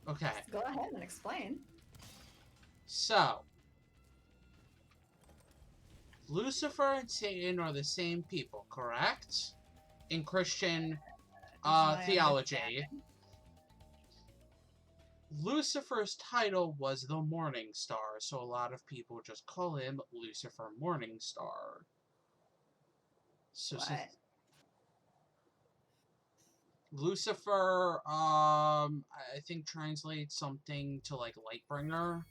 Okay. Go ahead and explain. So, Lucifer and Satan are the same people, correct? In Christian my theology. understanding. Lucifer's title was the Morning Star, so a lot of people just call him Lucifer Morningstar. So, What? Lucifer, I think translates something to like Lightbringer.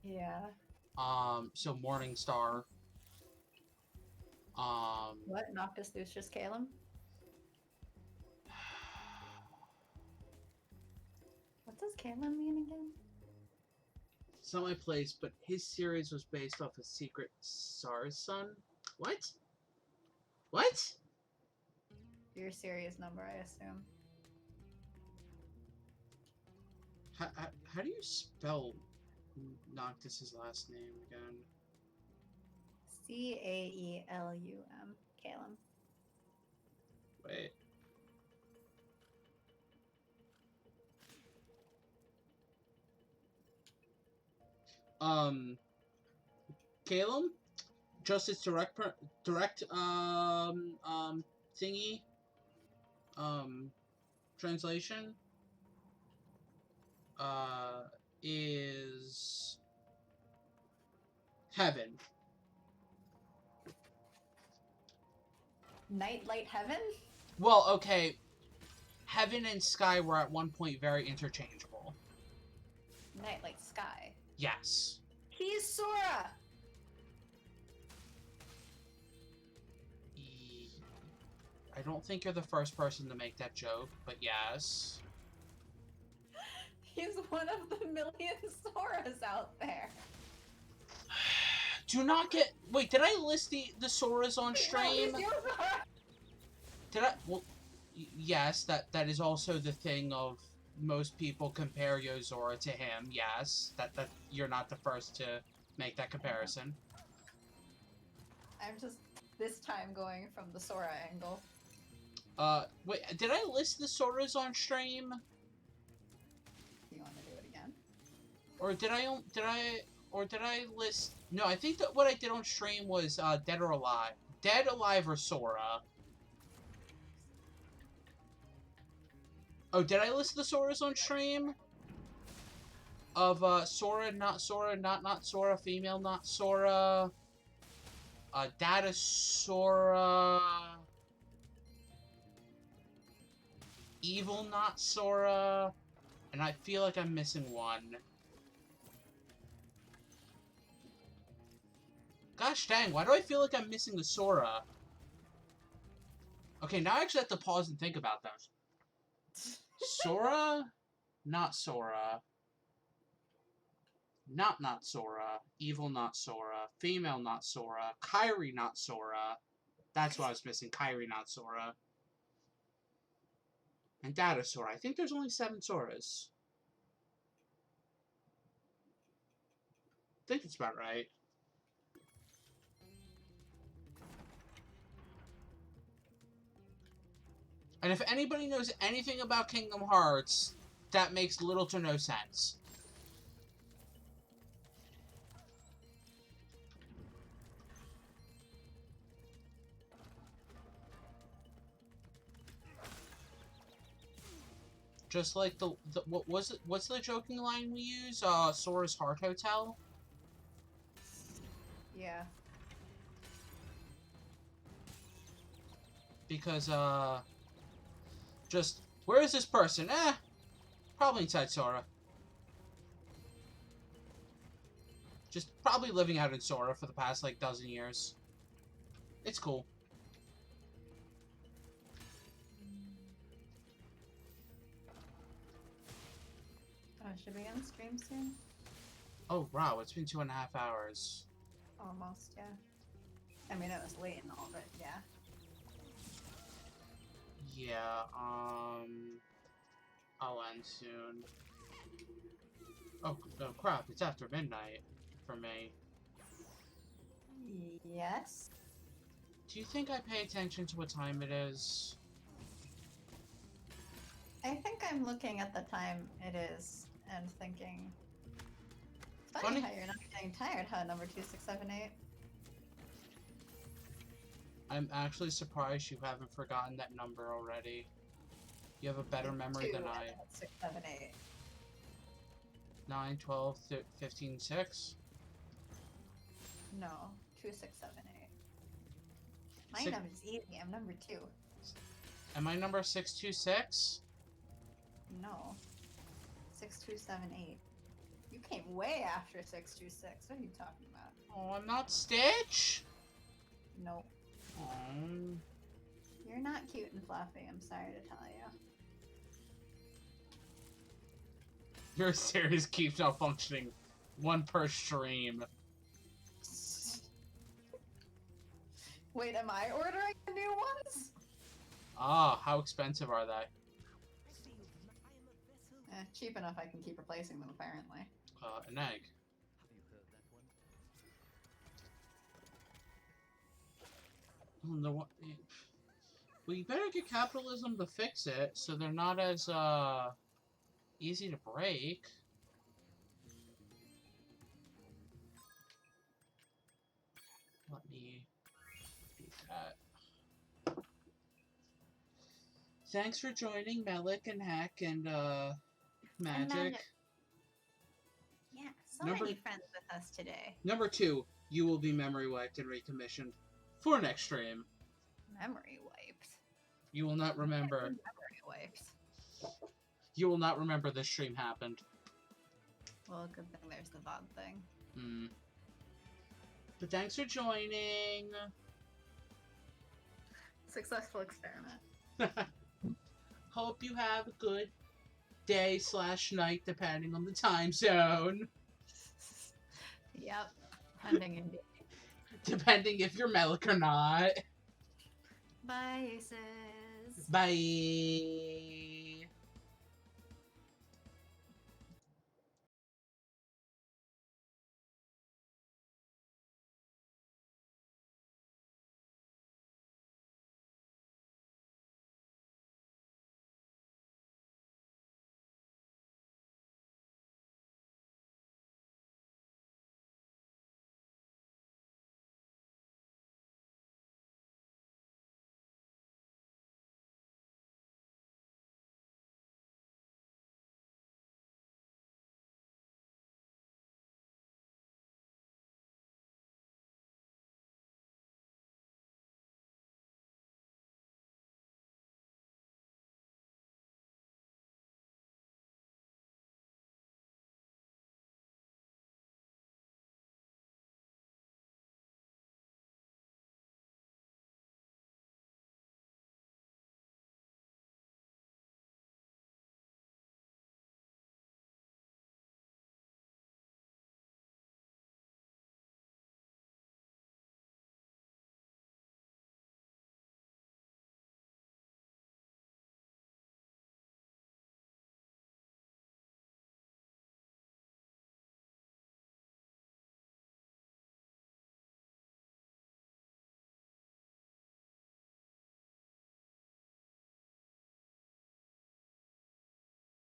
Yeah. So Morning Star. What? Noctis Lucius Calum? What does Calum mean again? It's not my place, but his series was based off a secret SARS son. What? What? Your serious number, I assume. How do you spell Noctis's last name again? Caelum. Calum. Wait. Calum? Just its direct thingy? Translation? Is heaven. Nightlight Heaven? Well, okay. Heaven and sky were at one point very interchangeable. Nightlight Sky. Yes. He's Sora! I don't think you're the first person to make that joke, but yes. He's one of the million Soras out there. Do not get... Wait, did I list the Soras on stream? No, he's your Sora! Did I... Well, yes, that is also the thing of most people compare Yozora to him. Yes, that you're not the first to make that comparison. I'm just, this time, going from the Sora angle. Wait, did I list the Soras on stream? You want to do it again? Or did I list... No, I think that what I did on stream was, Dead or Alive. Dead, Alive, or Sora. Oh, did I list the Soras on stream? Of, Sora, not Sora, female, not Sora, Data Sora, evil, not Sora, and I feel like I'm missing one. Gosh dang, why do I feel like I'm missing the Sora? Okay, Okay, now I actually have to pause and think about those. Sora, not Sora. Not Sora. Evil, not Sora. Female, not Sora. Kairi, not Sora. That's what I was missing. Kairi, not Sora. And Data Sora. I think there's only 7 Soras. I think that's about right. And if anybody knows anything about Kingdom Hearts, that makes little to no sense. Just like the what was it? What's the joking line we use? Sora's Heart Hotel. Yeah. Because just where is this person? Probably inside Sora. Just probably living out in Sora for the past like dozen years. It's cool. Oh, should we end stream soon? Oh wow, it's been 2.5 hours. Almost, yeah. I mean, it was late and all, but yeah. Yeah, I'll end soon. Oh crap, it's after midnight for me. Yes? Do you think I pay attention to what time it is? I think I'm looking at the time it is and thinking... Funny, Funny. how you're not getting tired, huh, number 2678? I'm actually surprised you haven't forgotten that number already. You have a better memory than I. 678. 9, 12, 15, 6? No, 2678. My Six- number's easy, I'm number 2. Am I number 626? No. 6278. You came way after 626. What are you talking about? Oh, I'm not Stitch? Nope. Oh. You're not cute and fluffy, I'm sorry to tell you. Your series keeps malfunctioning. 1 per stream. Wait, am I ordering the new ones? Ah, how expensive are they? Cheap enough I can keep replacing them, apparently. An egg. Well, you better get capitalism to fix it, so they're not as, easy to break. Let me do that. Thanks for joining Melik and Hack and, Magic. Yeah, so Number- many friends with us today. Number 2, you will be memory wiped and recommissioned for next stream. Memory wiped. You will not remember. Memory wiped. You will not remember this stream happened. Well, good thing there's the VOD thing. Hmm. But thanks for joining. Successful experiment. Hope you have a good day / night, depending on the time zone. Yep. Pending indeed. Depending if you're Melik or not. Bye, Aces. Bye.